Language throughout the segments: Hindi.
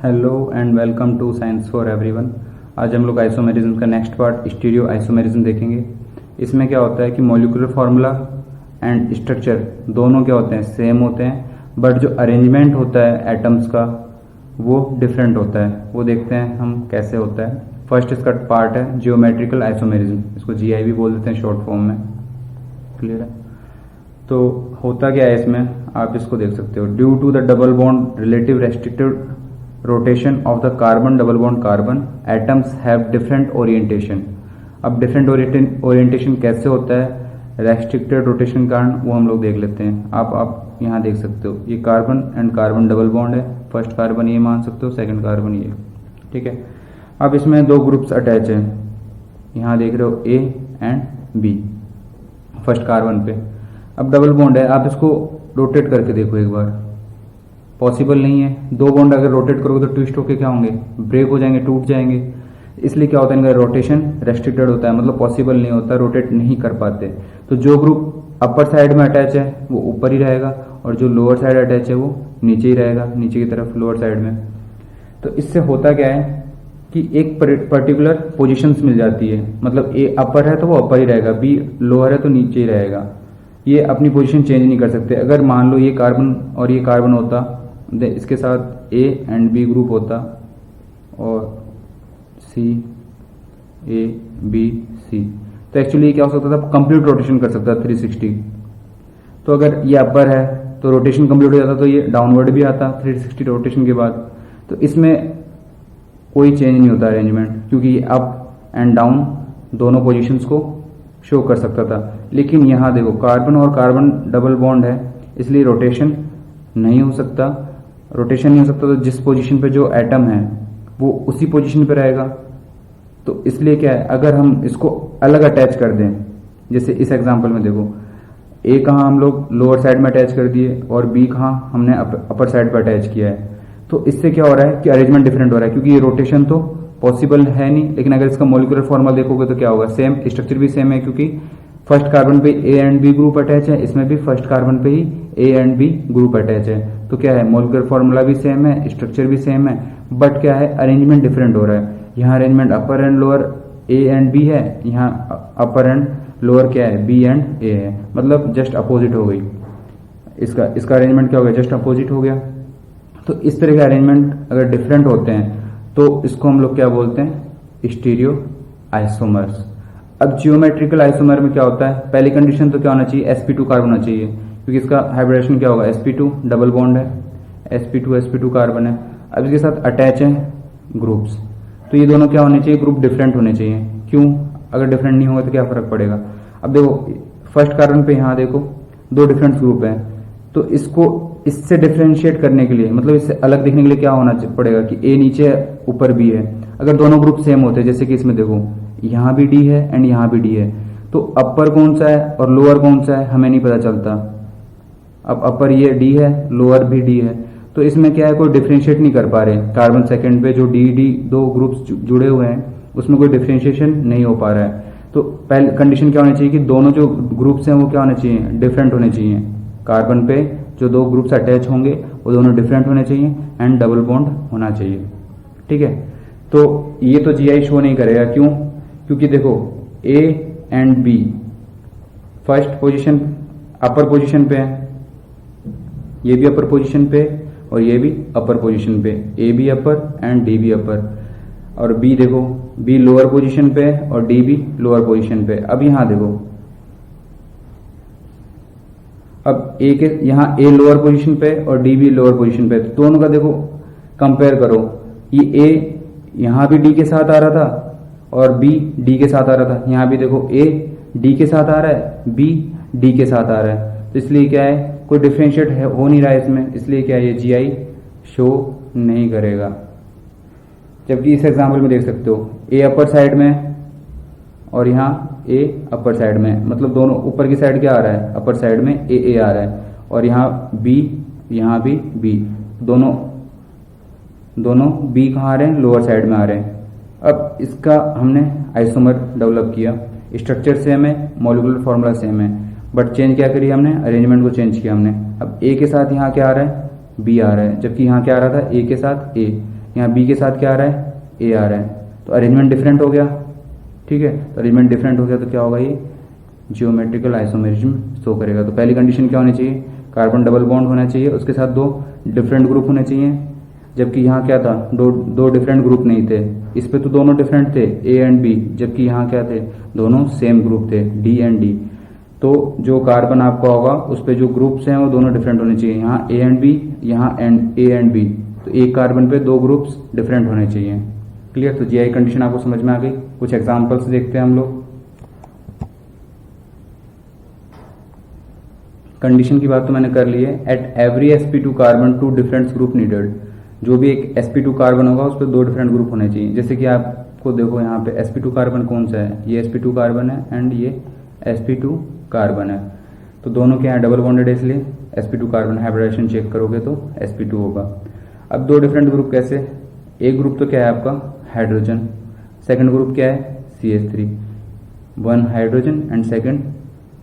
Hello and welcome to science for everyone. आज हम लोग आइसोमेरिज्म का नेक्स्ट पार्ट स्टीरियो आइसोमेरिज्म देखेंगे। इसमें क्या होता है कि मॉलिक्यूलर फार्मूला एंड स्ट्रक्चर दोनों क्या होते हैं, सेम होते हैं, बट जो अरेंजमेंट होता है एटम्स का वो डिफरेंट होता है। वो देखते हैं हम कैसे होता है। फर्स्ट इसका पार्ट है जियोमेट्रिकल आइसोमेरिज्म, इसको जीआई भी बोल देते हैं शॉर्ट फॉर्म में। क्लियर है? तो होता क्या है इसमें, आप इसको देख सकते हो। Due to the double bond relative restricted rotation of the carbon double bond carbon atoms have different orientation. अब डिफरेंट ओरिएंटेशन कैसे होता है रेस्ट्रिक्टेड रोटेशन के कारण, वो हम लोग देख लेते हैं। आप यहाँ देख सकते हो, ये carbon and carbon double bond है। फर्स्ट कार्बन ये मान सकते हो, सेकंड कार्बन ये। ठीक है, अब इसमें दो ग्रुप्स अटैच हैं, यहाँ देख रहे हो A and B first carbon पे। अब डबल बॉन्ड है, आप इसको रोटेट करके देखो एक बार, पॉसिबल नहीं है। दो बॉन्ड अगर रोटेट करोगे तो ट्विस्ट होके क्या होंगे, ब्रेक हो जाएंगे, टूट जाएंगे। इसलिए क्या होता है, इनका रोटेशन रेस्ट्रिक्टेड होता है, मतलब पॉसिबल नहीं होता, रोटेट नहीं कर पाते। तो जो ग्रुप अपर साइड में अटैच है वो ऊपर ही रहेगा, और जो लोअर साइड अटैच है वो नीचे ही रहेगा, नीचे की तरफ लोअर साइड में। तो इससे होता क्या है कि एक पर्टिकुलर पोजिशंस मिल जाती है, मतलब ए अपर है तो वो अपर ही रहेगा, बी लोअर है तो नीचे ही रहेगा। ये अपनी पोजीशन चेंज नहीं कर सकते। अगर मान लो ये कार्बन और ये कार्बन होता, इसके साथ ए एंड बी ग्रुप होता, और सी ए बी सी, तो एक्चुअली क्या हो सकता था, कंप्लीट रोटेशन कर सकता था 360। तो अगर ये अपर है तो रोटेशन कंप्लीट हो जाता, तो ये डाउनवर्ड भी आता 360 रोटेशन के बाद। तो इसमें कोई चेंज नहीं होता अरेंजमेंट, क्योंकि ये अप एंड डाउन दोनों पोजीशंस को शो कर सकता था। लेकिन यहाँ देखो कार्बन और कार्बन डबल बॉन्ड है, इसलिए रोटेशन नहीं हो सकता। रोटेशन नहीं हो सकता तो जिस पोजीशन पे जो एटम है वो उसी पोजीशन पे रहेगा। तो इसलिए क्या है, अगर हम इसको अलग अटैच कर दें, जैसे इस एग्जांपल में देखो, ए कहाँ हम लोग लोअर साइड में अटैच कर दिए और बी कहाँ हमने अपर साइड पर अटैच किया है, तो इससे क्या हो रहा है कि अरेंजमेंट डिफरेंट हो रहा है, क्योंकि ये रोटेशन तो पॉसिबल है नहीं। लेकिन अगर इसका मॉलिक्यूलर फॉर्मूला देखोगे तो क्या होगा, सेम स्ट्रक्चर भी सेम है, क्योंकि फर्स्ट कार्बन पे A and B group attach है, इसमें भी फर्स्ट कार्बन पे ही A and B group attach है। तो क्या है, मॉलिक्यूलर फॉर्मूला भी सेम है, स्ट्रक्चर भी सेम है, बट क्या है, अरेंजमेंट डिफरेंट हो रहा है। यहाँ arrangement upper and lower A and B है, यहाँ अपर एंड लोअर क्या है, बी एंड ए है, मतलब जस्ट अपोजिट हो गई। इसका अरेंजमेंट क्या हो गया, जस्ट अपोजिट हो गया। तो इस तरह के अरेंजमेंट अगर डिफरेंट होते हैं तो इसको हम लोग क्या बोलते हैं, स्टीरियो आइसोमर्स। अब जियोमेट्रिकल आइसोमर में क्या होता है, पहली कंडीशन तो क्या होना चाहिए, sp2 कार्बन होना चाहिए, क्योंकि इसका हाइब्रिडेशन क्या होगा, sp2 डबल बॉन्ड है, sp2 कार्बन है। अब इसके साथ अटैच है ग्रुप्स, तो ये दोनों क्या होने चाहिए, ग्रुप डिफरेंट होने चाहिए। क्यों, अगर डिफरेंट नहीं होगा तो क्या फर्क पड़ेगा। अब देखो फर्स्ट कार्बन पे यहाँ देखो दो डिफरेंट ग्रुप है, तो इसको इससे डिफरेंशिएट करने के लिए, मतलब इससे अलग दिखने के लिए क्या होना पड़ेगा कि ए नीचे है ऊपर बी है। अगर दोनों ग्रुप सेम होते हैं, जैसे कि इसमें देखो यहाँ भी डी है एंड यहाँ भी डी है, तो अपर कौन सा है और लोअर कौन सा है हमें नहीं पता चलता। अब अपर ये डी है, लोअर भी डी है, तो इसमें क्या है, कोई डिफरेंशिएट नहीं कर पा रहे। कार्बन सेकंड पे जो डी डी दो ग्रुप्स जुड़े हुए हैं उसमें कोई डिफरेंशिएशन नहीं हो पा रहा है। तो पहले कंडीशन क्या होनी चाहिए कि दोनों जो ग्रुप्स हैं वो क्या होने चाहिए, डिफरेंट होने चाहिए। कार्बन पे जो दो ग्रुप्स अटैच होंगे वो दोनों डिफरेंट होने चाहिए एंड डबल बॉन्ड होना चाहिए। ठीक है, तो ये तो जीआई शो नहीं करेगा, क्यों, क्योंकि देखो A and B first position upper position पे है, ये भी अपर पोजीशन पे और ये भी अपर पोजीशन पे, ए भी अपर एंड डी भी अपर, और बी देखो बी लोअर पोजीशन पे और डी भी लोअर पोजीशन पे। अब यहां देखो, अब ए के यहाँ ए लोअर पोजीशन पे और डी भी लोअर पोजीशन पे, तो दोनों का देखो कंपेयर करो, ये ए यहाँ भी डी के साथ आ रहा था और बी डी के साथ आ रहा था। यहाँ भी देखो ए डी के साथ आ रहा है, बी डी के साथ आ रहा है, तो इसलिए क्या है, कोई डिफरेंशिएट हो नहीं रहा है इसमें, इसलिए क्या है, ये जीआई शो नहीं करेगा। जबकि इस एग्जाम्पल में देख सकते हो ए अपर साइड में और यहाँ ए अपर साइड में, मतलब दोनों ऊपर की साइड क्या आ रहा है, अपर साइड में ए आ रहा है, और यहाँ बी यहाँ भी बी, दोनों बी कहाँ आ रहे हैं, लोअर साइड में आ रहे हैं। अब इसका हमने आइसोमर डेवलप किया, स्ट्रक्चर सेम है, मॉलिक्यूलर फॉर्मूला सेम है, बट चेंज क्या करी हमने, अरेंजमेंट को चेंज किया हमने। अब ए के साथ यहाँ क्या आ रहा है, बी आ रहा है, जबकि यहाँ क्या आ रहा था, ए के साथ ए, यहाँ बी के साथ क्या आ रहा है, ए आ रहा है, तो अरेंजमेंट डिफरेंट हो गया। ठीक है, तो अरेंजमेंट डिफरेंट हो गया तो क्या होगा, ये जियोमेट्रिकल आइसोमेरिज्म शो करेगा। तो पहली कंडीशन क्या होनी चाहिए, कार्बन डबल बॉन्ड होना चाहिए, उसके साथ दो डिफरेंट ग्रुप होने चाहिए, जबकि यहाँ क्या था, दो डिफरेंट ग्रुप नहीं थे। इस पे तो दोनों डिफरेंट थे, ए एंड बी, जबकि यहाँ क्या थे, दोनों सेम ग्रुप थे, डी एंड डी। तो जो कार्बन आपका होगा उस पे जो ग्रुप्स हैं वो दोनों डिफरेंट होने चाहिए, यहाँ ए एंड बी, यहाँ ए एंड बी, तो एक कार्बन पे दो ग्रुप्स डिफरेंट होने चाहिए। क्लियर। तो जीआई कंडीशन आपको समझ में आ गई। कुछ एग्जांपल्स देखते हैं हम लोग। कंडीशन की बात तो मैंने कर ली है। At every sp2 carbon to different group needed. जो भी एक sp2 कार्बन होगा उस पर दो डिफरेंट ग्रुप होने चाहिए। जैसे कि आपको देखो यहाँ पे sp2 कार्बन कौन सा है, ये sp2 कार्बन है एंड ये sp2 कार्बन है। तो दोनों क्या है, डबल बॉन्डेड है, इसलिए sp2 कार्बन हाइब्रिडाइजेशन चेक करोगे तो sp2 होगा। अब दो डिफरेंट ग्रुप कैसे, एक ग्रुप तो क्या है आपका हाइड्रोजन, सेकंड ग्रुप क्या है CH3, one hydrogen and second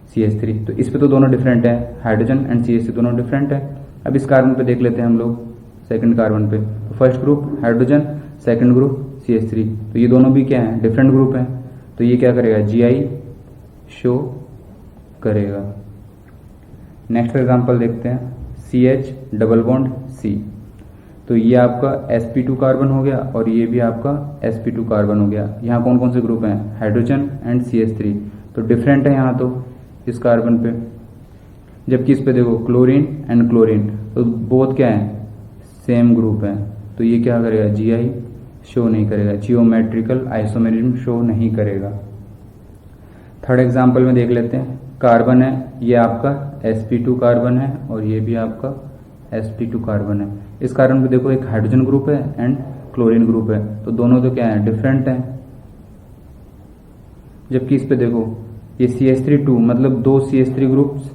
CH3। तो इस पे तो दोनों डिफरेंट है, हाइड्रोजन एंड CH3 दोनों डिफरेंट है। अब इस कार्बन पे देख लेते हैं हम लोग, सेकंड कार्बन पे, तो first group hydrogen, second group CH3, तो ये दोनों भी क्या है, डिफरेंट ग्रुप है। तो ये क्या करेगा, GI शो करेगा। नेक्स्ट एग्जांपल देखते हैं, CH डबल बॉन्ड C। तो ये आपका sp2 कार्बन हो गया और ये भी आपका sp2 कार्बन हो गया। यहाँ कौन कौन से ग्रुप हैं, हाइड्रोजन एंड CH3, तो डिफरेंट है यहाँ तो इस कार्बन पे, जबकि इस पे देखो क्लोरीन एंड क्लोरीन, तो बोथ क्या है, सेम ग्रुप है। तो ये क्या करेगा, GI शो नहीं करेगा, जियोमेट्रिकल आइसोमेरिज्म शो नहीं करेगा। थर्ड एग्जांपल में देख लेते हैं, कार्बन है, ये आपका sp2 कार्बन है और ये भी आपका sp2 कार्बन है। इस कार्बन पे देखो एक हाइड्रोजन ग्रुप है एंड क्लोरीन ग्रुप है, तो दोनों तो क्या है, डिफरेंट है। जबकि इस पे देखो ये CH3 मतलब दो CH3 ग्रुप्स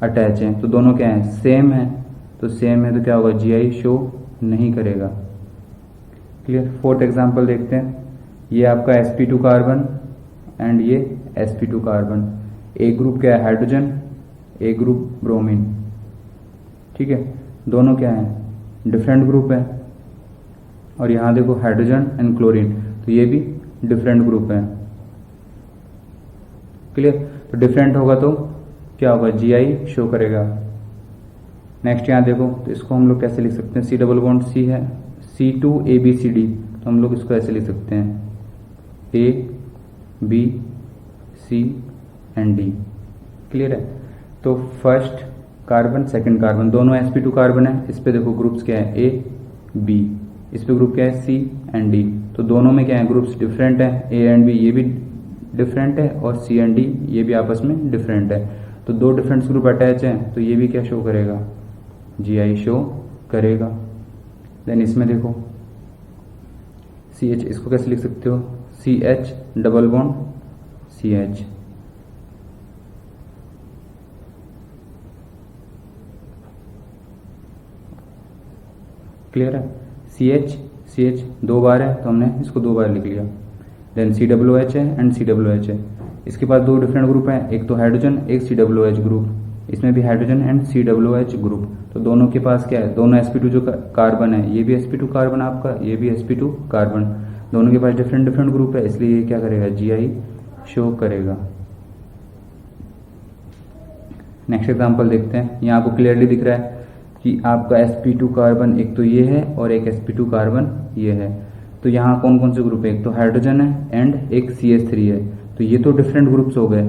अटैच हैं, तो दोनों क्या है, सेम है। तो सेम है तो क्या होगा, GI शो नहीं करेगा। क्लियर। फोर्थ एग्जांपल देखते हैं, ये आपका sp2 कार्बन एंड ये sp2 कार्बन, एक ग्रुप क्या है हाइड्रोजन, एक ग्रुप ब्रोमीन। ठीक है, दोनों क्या है, डिफरेंट ग्रुप है। और यहां देखो हाइड्रोजन एंड क्लोरीन, तो ये भी डिफरेंट ग्रुप है। क्लियर। तो डिफरेंट होगा तो क्या होगा, GI शो करेगा। नेक्स्ट यहाँ देखो, तो इसको हम लोग कैसे लिख सकते हैं, C डबल बॉन्ड C है, C2ABCD, तो हम लोग इसको ऐसे लिख सकते हैं A B C and D। Clear है। तो फर्स्ट कार्बन सेकंड कार्बन दोनों sp2 कार्बन है, इस पे देखो ग्रुप्स क्या है, A B, इस पे ग्रुप क्या है C एंड D, तो दोनों में क्या है, ग्रुप्स डिफरेंट है, A एंड B ये भी डिफरेंट है और C एंड D ये भी आपस में डिफरेंट है। तो दो डिफरेंट ग्रुप अटैच हैं, तो ये भी क्या शो करेगा, GI शो करेगा। देन इसमें देखो CH, इसको कैसे लिख सकते हो, CH double bond CH। Clear है। CH दो बार है तो हमने इसको दो बार लिख लिया। देन COOH है एंड COOH है, इसके पास दो डिफरेंट ग्रुप हैं, एक तो हाइड्रोजन एक COOH ग्रुप, इसमें भी हाइड्रोजन एंड COOH ग्रुप। तो दोनों के पास क्या है, दोनों sp2 जो कार्बन है, ये भी sp2 कार्बन आपका, ये भी sp2 कार्बन, दोनों के पास डिफरेंट ग्रुप है, इसलिए ये क्या करेगा, GI शो करेगा। नेक्स्ट एग्जांपल देखते हैं, यहाँ आपको क्लियरली दिख रहा है कि आपका sp2 कार्बन एक तो ये है और एक sp2 कार्बन ये है। तो यहाँ कौन कौन से ग्रुप है, एक तो हाइड्रोजन है एंड एक CH3 है, तो ये तो डिफरेंट ग्रुप्स हो गए।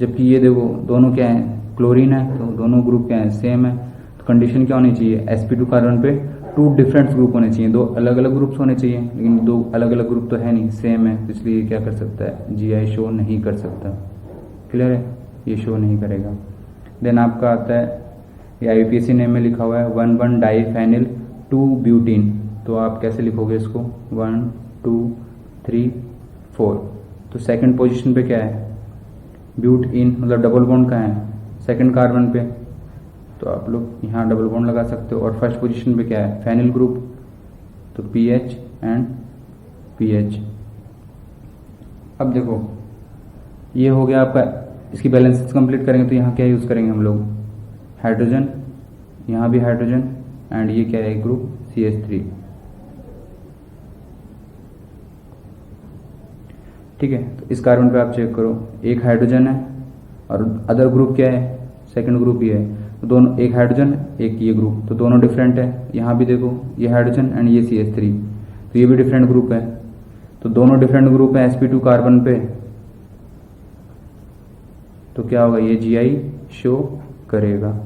जबकि ये देखो दोनों क्या है, क्लोरीन है, तो दोनों ग्रुप क्या है, सेम है। तो कंडीशन क्या होनी चाहिए, sp2 कार्बन पे टू डिफरेंट ग्रुप होने चाहिए, दो अलग अलग ग्रुप्स होने चाहिए, लेकिन दो अलग अलग ग्रुप तो है नहीं, सेम है, तो इसलिए क्या कर सकता है, GI शो नहीं कर सकता। क्लियर है, ये शो नहीं करेगा। देन आपका आता है, ये IUPAC नेम में लिखा हुआ है 1,1 डाइफेनिल 2 ब्यूटीन, तो आप कैसे लिखोगे इसको, 1 2 3 4। तो सेकंड पोजीशन पे क्या है, ब्यूट इन, मतलब डबल बॉन्ड का है सेकंड कार्बन पे, तो आप लोग यहाँ डबल बॉन्ड लगा सकते हो। और फर्स्ट पोजीशन पे क्या है, फेनिल ग्रुप, तो PH एंड PH। अब देखो ये हो गया आपका, इसकी बैलेंस कंप्लीट करेंगे तो यहाँ क्या यूज करेंगे हम लोग, हाइड्रोजन, यहाँ भी हाइड्रोजन एंड ये क्या है ग्रुप CH3। ठीक है। तो इस कार्बन पे आप चेक करो, एक हाइड्रोजन है और अदर ग्रुप क्या है, सेकंड ग्रुप ये है। तो दोनों, एक हाइड्रोजन एक ये ग्रुप, तो दोनों डिफरेंट है। यहाँ भी देखो ये हाइड्रोजन एंड ये CH3, तो ये भी डिफरेंट ग्रुप है। तो दोनों डिफरेंट ग्रुप है sp2 कार्बन पे, तो क्या होगा, ये Gi शो करेगा।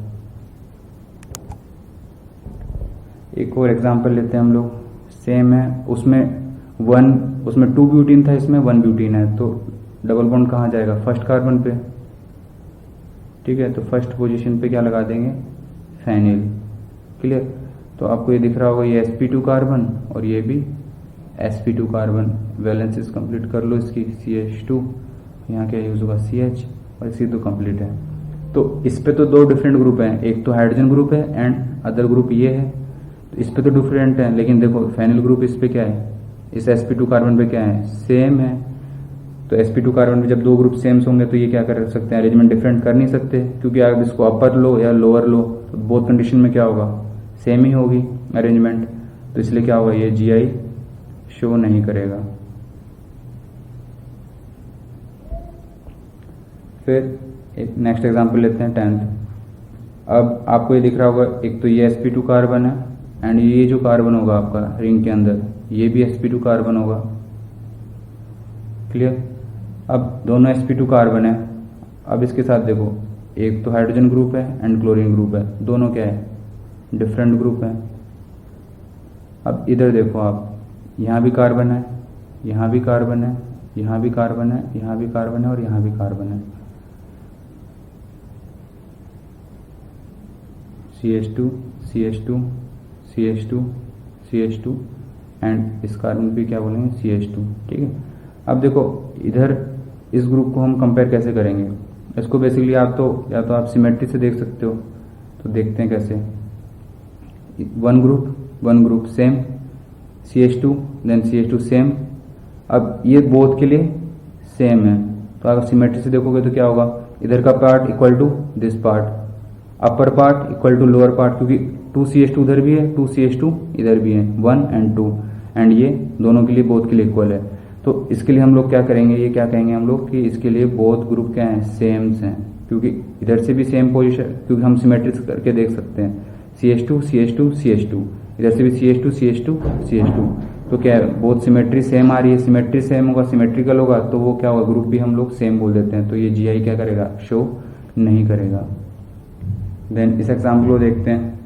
एक और एग्जांपल लेते हैं हम लोग, सेम है, उसमें 2 ब्यूटीन था, इसमें 1 ब्यूटीन है, तो डबल बॉन्ड कहाँ जाएगा, फर्स्ट कार्बन पे, ठीक है। तो फर्स्ट पोजीशन पे क्या लगा देंगे, फेनिल, क्लियर। तो आपको ये दिख रहा होगा, ये sp2 कार्बन और ये भी sp2 कार्बन, वैलेंसीज कंप्लीट कर लो इसकी, CH2, यहाँ क्या यूज होगा CH, और इसकी तो कंप्लीट है। तो इस पे तो 2 डिफरेंट ग्रुप हैं, एक तो हाइड्रोजन ग्रुप है एंड अदर ग्रुप ये है, तो इस पे तो डिफरेंट है, लेकिन देखो फेनिल ग्रुप इस पे क्या है, इस sp2 कार्बन पे क्या है, सेम है। तो sp2 कार्बन में जब 2 ग्रुप सेम होंगे तो ये क्या कर सकते हैं, अरेंजमेंट डिफरेंट कर नहीं सकते, क्योंकि आप इसको अपर लो या लोअर लो तो बोथ कंडीशन में क्या होगा, सेम ही होगी अरेंजमेंट। तो इसलिए क्या होगा, ये Gi शो नहीं करेगा। फिर एक नेक्स्ट एग्जांपल लेते हैं 10th। अब आपको ये दिख रहा होगा, एक तो ये sp2 कार्बन है एंड ये जो कार्बन होगा आपका रिंग के अंदर, ये भी sp2 कार्बन होगा, क्लियर। अब दोनों sp2 कार्बन है। अब इसके साथ देखो, एक तो हाइड्रोजन ग्रुप है एंड क्लोरीन ग्रुप है, दोनों क्या है, डिफरेंट ग्रुप है। अब इधर देखो आप, यहाँ भी कार्बन है, यहाँ भी कार्बन है, यहाँ भी कार्बन है, यहाँ भी कार्बन है और यहाँ भी कार्बन है, CH2 CH2 CH2 CH2 and इस कार्बन भी क्या बोलेंगे, CH2, ठीक है। अब देखो इधर इस ग्रुप को हम कंपेयर कैसे करेंगे, इसको बेसिकली आप तो या तो आप सिमेट्री से देख सकते हो, तो देखते हैं कैसे। One group same, CH2 then CH2 same. अब ये बोथ के लिए सेम है, तो अगर सिमेट्री से देखोगे तो क्या होगा, इधर का part equal to this part, upper part equal to lower part, क्योंकि 2 CH2 उधर भी है, 2 CH2 इधर भी है, 1 एंड 2, एंड ये दोनों के लिए बोथ के लिए इक्वल है। तो इसके लिए हम लोग क्या करेंगे, ये क्या कहेंगे हम लोग कि इसके लिए बोथ ग्रुप क्या है, सेम्स हैं, क्योंकि इधर से भी सेम पोजीशन, क्योंकि हम सिमेट्री करके देख सकते हैं, CH2 CH2 CH2, इधर से भी CH2 CH2 CH2, तो क्या है, बोथ सिमेट्री सेम आ रही है, सिमेट्री सेम होगा, सिमेट्रिकल होगा, तो वो क्या होगा, ग्रुप भी हम लोग सेम बोल देते हैं, तो ये Gi क्या करेगा, शो नहीं करेगा। देन इस एग्जाम्पल को देखते हैं,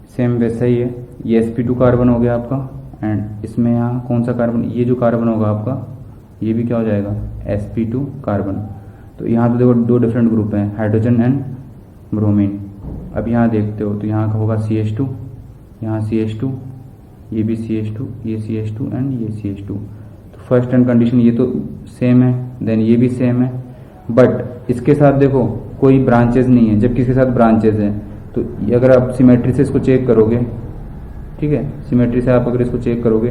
सेम वैसा ही है, ये sp2 कार्बन हो गया आपका एंड इसमें यहाँ कौन सा कार्बन, ये जो कार्बन होगा आपका, ये भी क्या हो जाएगा, sp2 कार्बन। तो यहाँ तो देखो 2 डिफरेंट ग्रुप हैं, हाइड्रोजन एंड ब्रोमीन। अब यहाँ देखते हो तो यहाँ का होगा CH2, यहाँ CH2, ये भी CH2, ये CH2 एंड ये CH2। तो फर्स्ट एंड कंडीशन ये तो सेम है, देन ये भी सेम है, बट इसके साथ देखो कोई ब्रांचेस नहीं है, जबकि इसके साथ ब्रांचेस हैं। तो अगर आप सिमेट्री से इसको चेक करोगे, ठीक है, सिमेट्री से आप अगर इसको चेक करोगे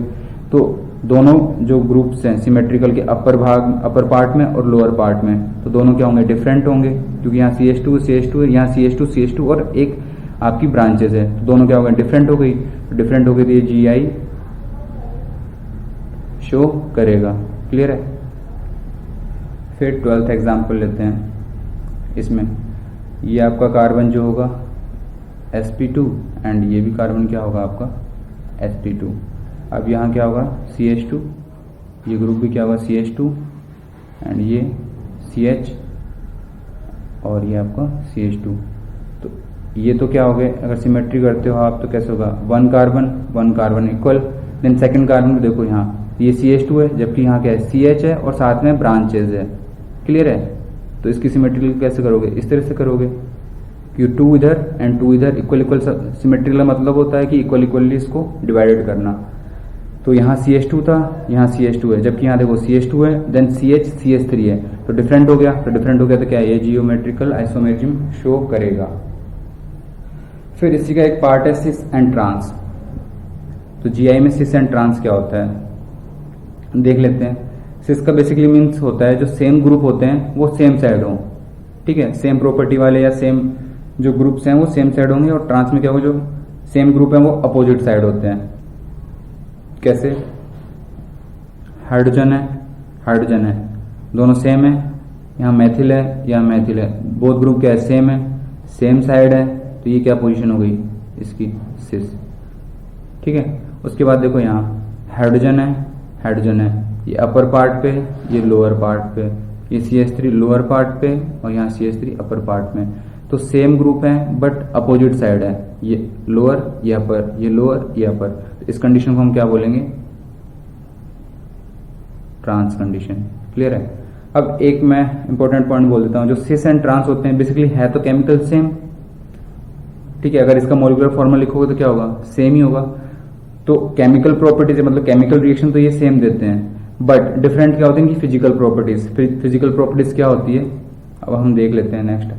तो दोनों जो ग्रुप्स हैं सिमेट्रिकल के अपर पार्ट में और लोअर पार्ट में, तो दोनों क्या होंगे, डिफरेंट होंगे, क्योंकि यहाँ CH2 CH2 है, यहाँ CH2 CH2 और एक आपकी ब्रांचेस है, तो दोनों क्या हो गए, डिफरेंट हो गई, डिफरेंट हो गई तो ये Gi शो करेगा, क्लियर है। फिर 12th एग्जाम्पल लेते हैं, इसमें ये आपका कार्बन जो होगा sp2 एंड ये भी कार्बन क्या होगा आपका sp2। अब यहाँ क्या होगा, CH2, ये ग्रुप भी क्या होगा, CH2 एंड ये CH और ये आपका CH2। तो ये तो क्या हो गए, अगर सिमेट्री करते हो आप तो कैसे होगा, 1 carbon equal, then second carbon को देखो, यहाँ ये CH2 है, जबकि यहाँ क्या है, CH है और साथ में ब्रांचेज है, क्लियर है। तो इसकी सिमेट्रिकल कैसे करोगे, इस तरह से करोगे कि 2 इधर एंड 2 इधर इक्वल सिमेट्रिकल मतलब होता है कि इक्वली इसको डिवाइडेड करना। तो यहाँ CH2 था, यहाँ CH2 है, जबकि यहाँ देखो CH2 है, देन CH3 है, तो डिफरेंट हो गया, तो क्या है, ये जियोमेट्रिकल आइसोमेरिज्म शो करेगा। फिर इसी का एक पार्ट है सिस एंड ट्रांस। तो Gi में सिस एंड ट्रांस क्या होता है देख लेते हैं। सिस का बेसिकली मीन्स होता है जो सेम ग्रुप होते हैं वो सेम साइड हों, ठीक है, सेम प्रॉपर्टी वाले या सेम जो ग्रुप्स हैं वो सेम साइड होंगे, और ट्रांस में क्या होगा, जो सेम ग्रुप है वो अपोजिट साइड होते हैं। कैसे, हाइड्रोजन है दोनों सेम है, यहाँ मैथिल है, यहाँ मैथिल है, बोथ ग्रुप क्या है, सेम है, सेम साइड है, तो ये क्या पोजीशन हो गई इसकी, सिस। ठीक है, उसके बाद देखो यहाँ हाइड्रोजन है, हाइड्रोजन है, ये अपर पार्ट पे, ये लोअर पार्ट पे, ये CH3 लोअर पार्ट पे और यहाँ CH3 अपर पार्ट में। तो सेम ग्रुप है बट अपोजिट साइड है, ये लोअर ये अपर, ये लोअर ये अपर। तो इस कंडीशन को हम क्या बोलेंगे, ट्रांस कंडीशन। क्लियर है। अब एक मैं इंपॉर्टेंट पॉइंट बोल देता हूं, जो सिस एंड ट्रांस होते हैं बेसिकली है तो केमिकल सेम। ठीक है, अगर इसका मॉलिक्यूलर फॉर्मूला लिखोगे तो क्या होगा, सेम ही होगा। तो केमिकल प्रॉपर्टीज मतलब केमिकल रिएक्शन तो ये सेम देते हैं, बट डिफरेंट क्या होती है इनकी फिजिकल प्रॉपर्टीज। फिजिकल प्रॉपर्टीज क्या होती है अब हम देख लेते हैं नेक्स्ट।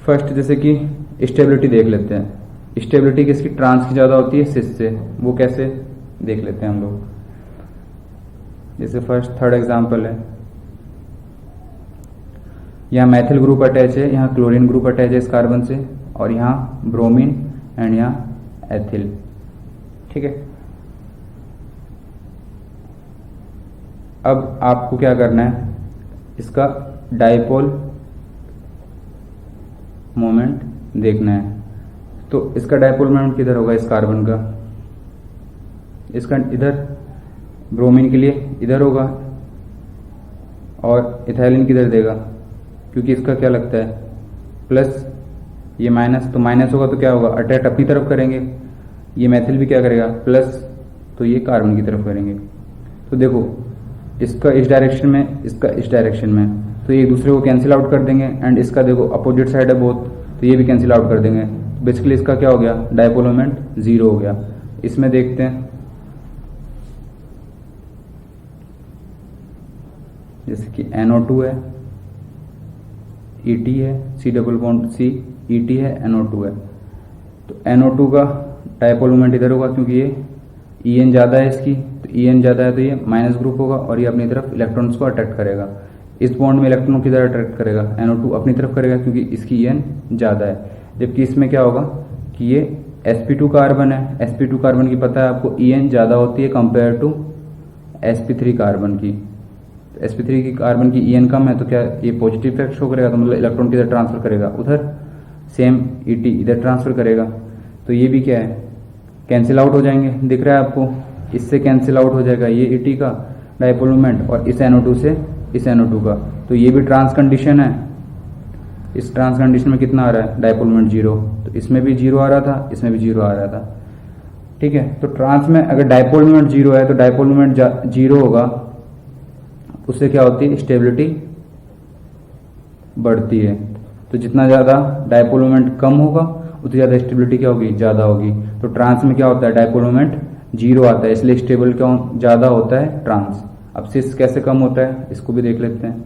फर्स्ट जैसे कि स्टेबिलिटी देख लेते हैं। स्टेबिलिटी किसकी, ट्रांस की ज्यादा होती है सिस से। वो कैसे देख लेते हैं हम लोग। जैसे फर्स्ट थर्ड एग्जांपल है, यहाँ मैथिल ग्रुप अटैच है, यहाँ क्लोरीन ग्रुप अटैच है इस कार्बन से, और यहाँ ब्रोमीन एंड यहाँ एथिल। ठीक है, अब आपको क्या करना है, इसका डाइपोल मोमेंट देखना है। तो इसका डाइपोल मोमेंट किधर होगा इस कार्बन का, इसका इधर, ब्रोमीन के लिए इधर होगा, और इथाइलिन किधर देगा, क्योंकि इसका क्या लगता है प्लस, ये माइनस, तो माइनस होगा तो क्या होगा, अटैक अपनी तरफ करेंगे। ये मैथिल भी क्या करेगा प्लस, तो ये कार्बन की तरफ करेंगे। तो देखो इसका इस डायरेक्शन में, इसका इस डायरेक्शन में, तो ये एक दूसरे को कैंसिल आउट कर देंगे। एंड इसका देखो अपोजिट साइड है बोथ, तो ये भी कैंसिल आउट कर देंगे। तो बेसिकली इसका क्या हो गया, डाइपोल मोमेंट 0 हो गया। इसमें देखते हैं, जैसे कि NO2 है, ET है, C double bond C, ET है, NO2 है। तो NO2 का डाइपोल मोमेंट इधर होगा, क्योंकि ये En ज्यादा है इसकी, तो En ज्यादा है तो ये माइनस ग्रुप होगा, और ये अपनी तरफ इलेक्ट्रॉन्स को अट्रैक्ट करेगा। इस बॉन्ड में इलेक्ट्रॉन किधर अट्रैक्ट करेगा, NO2 अपनी तरफ करेगा, क्योंकि इसकी En ज्यादा है। जबकि इसमें क्या होगा कि ये sp2 कार्बन है, sp2 कार्बन की पता है आपको En ज्यादा होती है कंपेयर टू sp3 कार्बन की। sp3 की कार्बन की En कम है, तो क्या ये पॉजिटिव इफेक्ट शो करेगा, तो मतलब इलेक्ट्रॉन किधर ट्रांसफर करेगा, उधर। सेम ET इधर ट्रांसफर करेगा, तो ये भी क्या है, कैंसिल आउट हो जाएंगे। दिख रहा है आपको, इससे कैंसिल आउट हो जाएगा ये ET का डाइपोल मोमेंट, और इस NO2 से इस NO2 का। तो ये भी ट्रांस कंडीशन है। इस ट्रांस कंडीशन में कितना आ रहा है, डाइपोल मोमेंट 0। तो इसमें भी 0 आ रहा था, इसमें भी 0 आ रहा था। ठीक है, तो ट्रांस में अगर डाइपोल मोमेंट 0 है तो डाइपोल मोमेंट 0 होगा, उससे क्या होती है, स्टेबिलिटी बढ़ती है। तो जितना ज्यादा डाइपोल मोमेंट कम होगा उतनी ज्यादा स्टेबिलिटी क्या होगी, ज्यादा होगी। तो ट्रांस में क्या होता है, डाइपोल मोमेंट 0 आता है, इसलिए स्टेबल क्या ज्यादा होता है ट्रांस। अब सिस कैसे कम होता है इसको भी देख लेते हैं।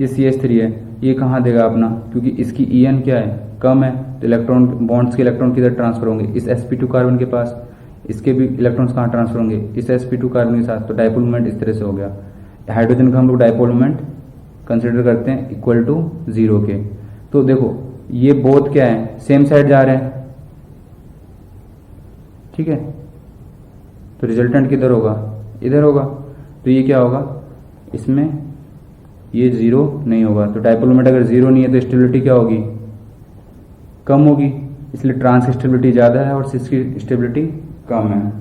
ये CH3 है, ये कहाँ देगा अपना, क्योंकि इसकी En क्या है, कम है, तो इलेक्ट्रॉन बॉन्ड्स के इलेक्ट्रॉन किधर ट्रांसफर होंगे, इस sp2 कार्बन के पास। इसके भी इलेक्ट्रॉन्स कहाँ ट्रांसफर होंगे, इस sp2 कार्बन के साथ। तो डाइपोल मोमेंट इस तरह से हो गया। हाइड्रोजन का हम लोग डाइपोल मोमेंट कंसिडर करते हैं इक्वल टू 0 के। तो देखो ये बोथ क्या है, सेम साइड जा रहे हैं। ठीक है, तो रिजल्टेंट किधर होगा, इधर होगा। तो ये क्या होगा, इसमें ये 0 नहीं होगा। तो डाइपोल मोमेंट अगर 0 नहीं है तो स्टेबिलिटी क्या होगी, कम होगी। इसलिए ट्रांस की स्टेबिलिटी ज्यादा है और सिस की स्टेबिलिटी कम है।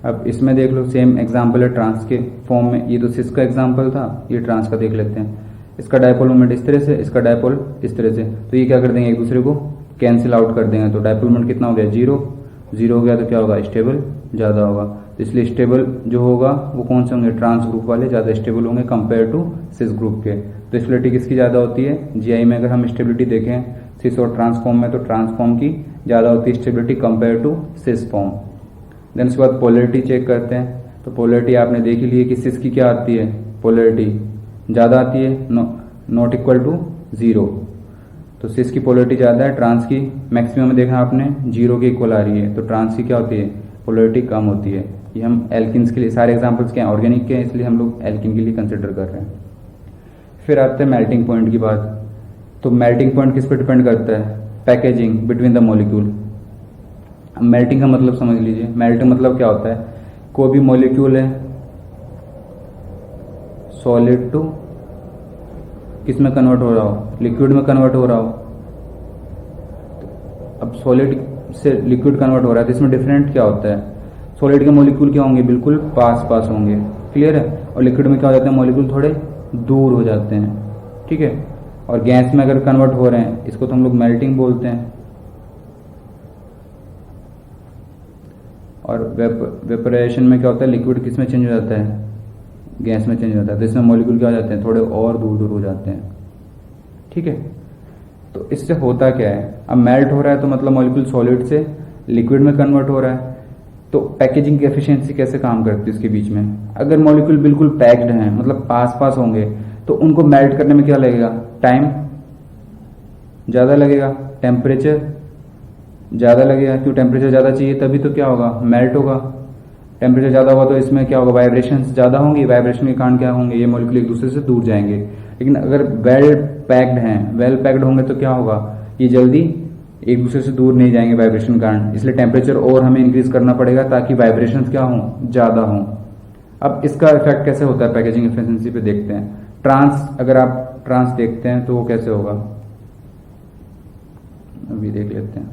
अब इसमें देख लो, सेम एग्जांपल है ट्रांस के फॉर्म में। ये तो सिस का एग्जांपल था, ये ट्रांस का देख लेते हैं। इसका डाइपोल मोमेंट इस तरह से, इसका डाइपोल इस तरह से। तो ये क्या कर देंगे, एक दूसरे को कैंसिल आउट कर देंगे। तो डाइपोल मोमेंट कितना हो गया, 0 हो गया। तो क्या होगा, स्टेबल ज्यादा होगा। तो इसलिए स्टेबल जो होगा वो कौन से होंगे, ट्रांस ग्रुप वाले ज्यादा स्टेबल होंगे कंपेयर टू सिस ग्रुप के। तो स्टेबिलिटी किसकी ज्यादा होती है, GI में अगर हम स्टेबिलिटी देखें सिस और ट्रांसफॉर्म में, तो ट्रांसफॉर्म की ज्यादा होती है stability compare to cis form. Then उसके बाद पोलरिटी चेक करते हैं। तो पोलरिटी आपने देख ही ली है कि सिस की क्या आती है, पोलरिटी ज्यादा आती है, नॉट इक्वल टू 0। तो सिस की पोलरिटी ज्यादा है, ट्रांस की मैक्सिमम में देखा आपने 0 के इक्वल आ रही है। तो ट्रांस की क्या होती है, पोलरिटी कम होती है। ये हम एल्किन्स के लिए, सारे एग्जांपल्स क्या हैं, ऑर्गेनिक के हैं, इसलिए हम लोग एल्किन के लिए कंसिडर कर रहे हैं। फिर आते हैं मेल्टिंग पॉइंट की बात। तो मेल्टिंग पॉइंट किस पे डिपेंड करता है, packaging between the molecule. Melting का मतलब समझ लीजिए। मेल्टिंग मतलब क्या होता है, कोई भी मॉलिक्यूल है सॉलिड टू किस में कन्वर्ट हो रहा हो, लिक्विड में कन्वर्ट हो रहा हो। अब सॉलिड से लिक्विड कन्वर्ट हो रहा है तो इसमें डिफरेंट क्या होता है, सॉलिड के मॉलिक्यूल क्या होंगे, बिल्कुल पास पास होंगे, क्लियर है। और लिक्विड में क्या हो जाते हैं, मॉलिक्यूल थोड़े दूर हो जाते हैं, ठीक है। और गैस में अगर कन्वर्ट हो रहे हैं इसको तो हम लोग मेल्टिंग बोलते हैं। और वेपोराइजेशन में क्या होता है, लिक्विड किस में चेंज हो जाता है, गैस में चेंज हो जाता है, तो इसमें मॉलिक्यूल क्या हो जाते हैं, थोड़े और दूर दूर हो जाते हैं, ठीक है। तो इससे होता क्या है, अब मेल्ट हो रहा है तो मतलब मॉलिक्यूल सॉलिड से लिक्विड में कन्वर्ट हो रहा है। तो पैकेजिंग की एफिशिएंसी कैसे काम करती है इसके बीच में, अगर मॉलिक्यूल बिल्कुल पैक्ड हैं मतलब पास पास होंगे तो उनको मेल्ट करने में क्या लगेगा, टाइम ज्यादा लगेगा, टेम्परेचर ज्यादा लगेगा, क्यों टेम्परेचर ज्यादा चाहिए तभी तो क्या होगा, मेल्ट होगा। टेम्परेचर ज्यादा होगा तो इसमें क्या होगा, वाइब्रेशन ज्यादा होंगी, वाइब्रेशन के कारण क्या होंगे, ये मॉलिक्यूल एक दूसरे से दूर जाएंगे। लेकिन अगर वेल पैक्ड हैं, वेल पैक्ड होंगे तो क्या होगा, ये जल्दी एक दूसरे से दूर नहीं जाएंगे वाइब्रेशन के कारण, इसलिए टेम्परेचर और हमें इंक्रीज करना पड़ेगा ताकि वाइब्रेशन क्या हो, ज्यादा हो। अब इसका इफेक्ट कैसे होता है पैकेजिंग एफिशिएंसी पे देखते हैं। ट्रांस, अगर आप ट्रांस देखते हैं तो वो कैसे होगा, अभी देख लेते हैं।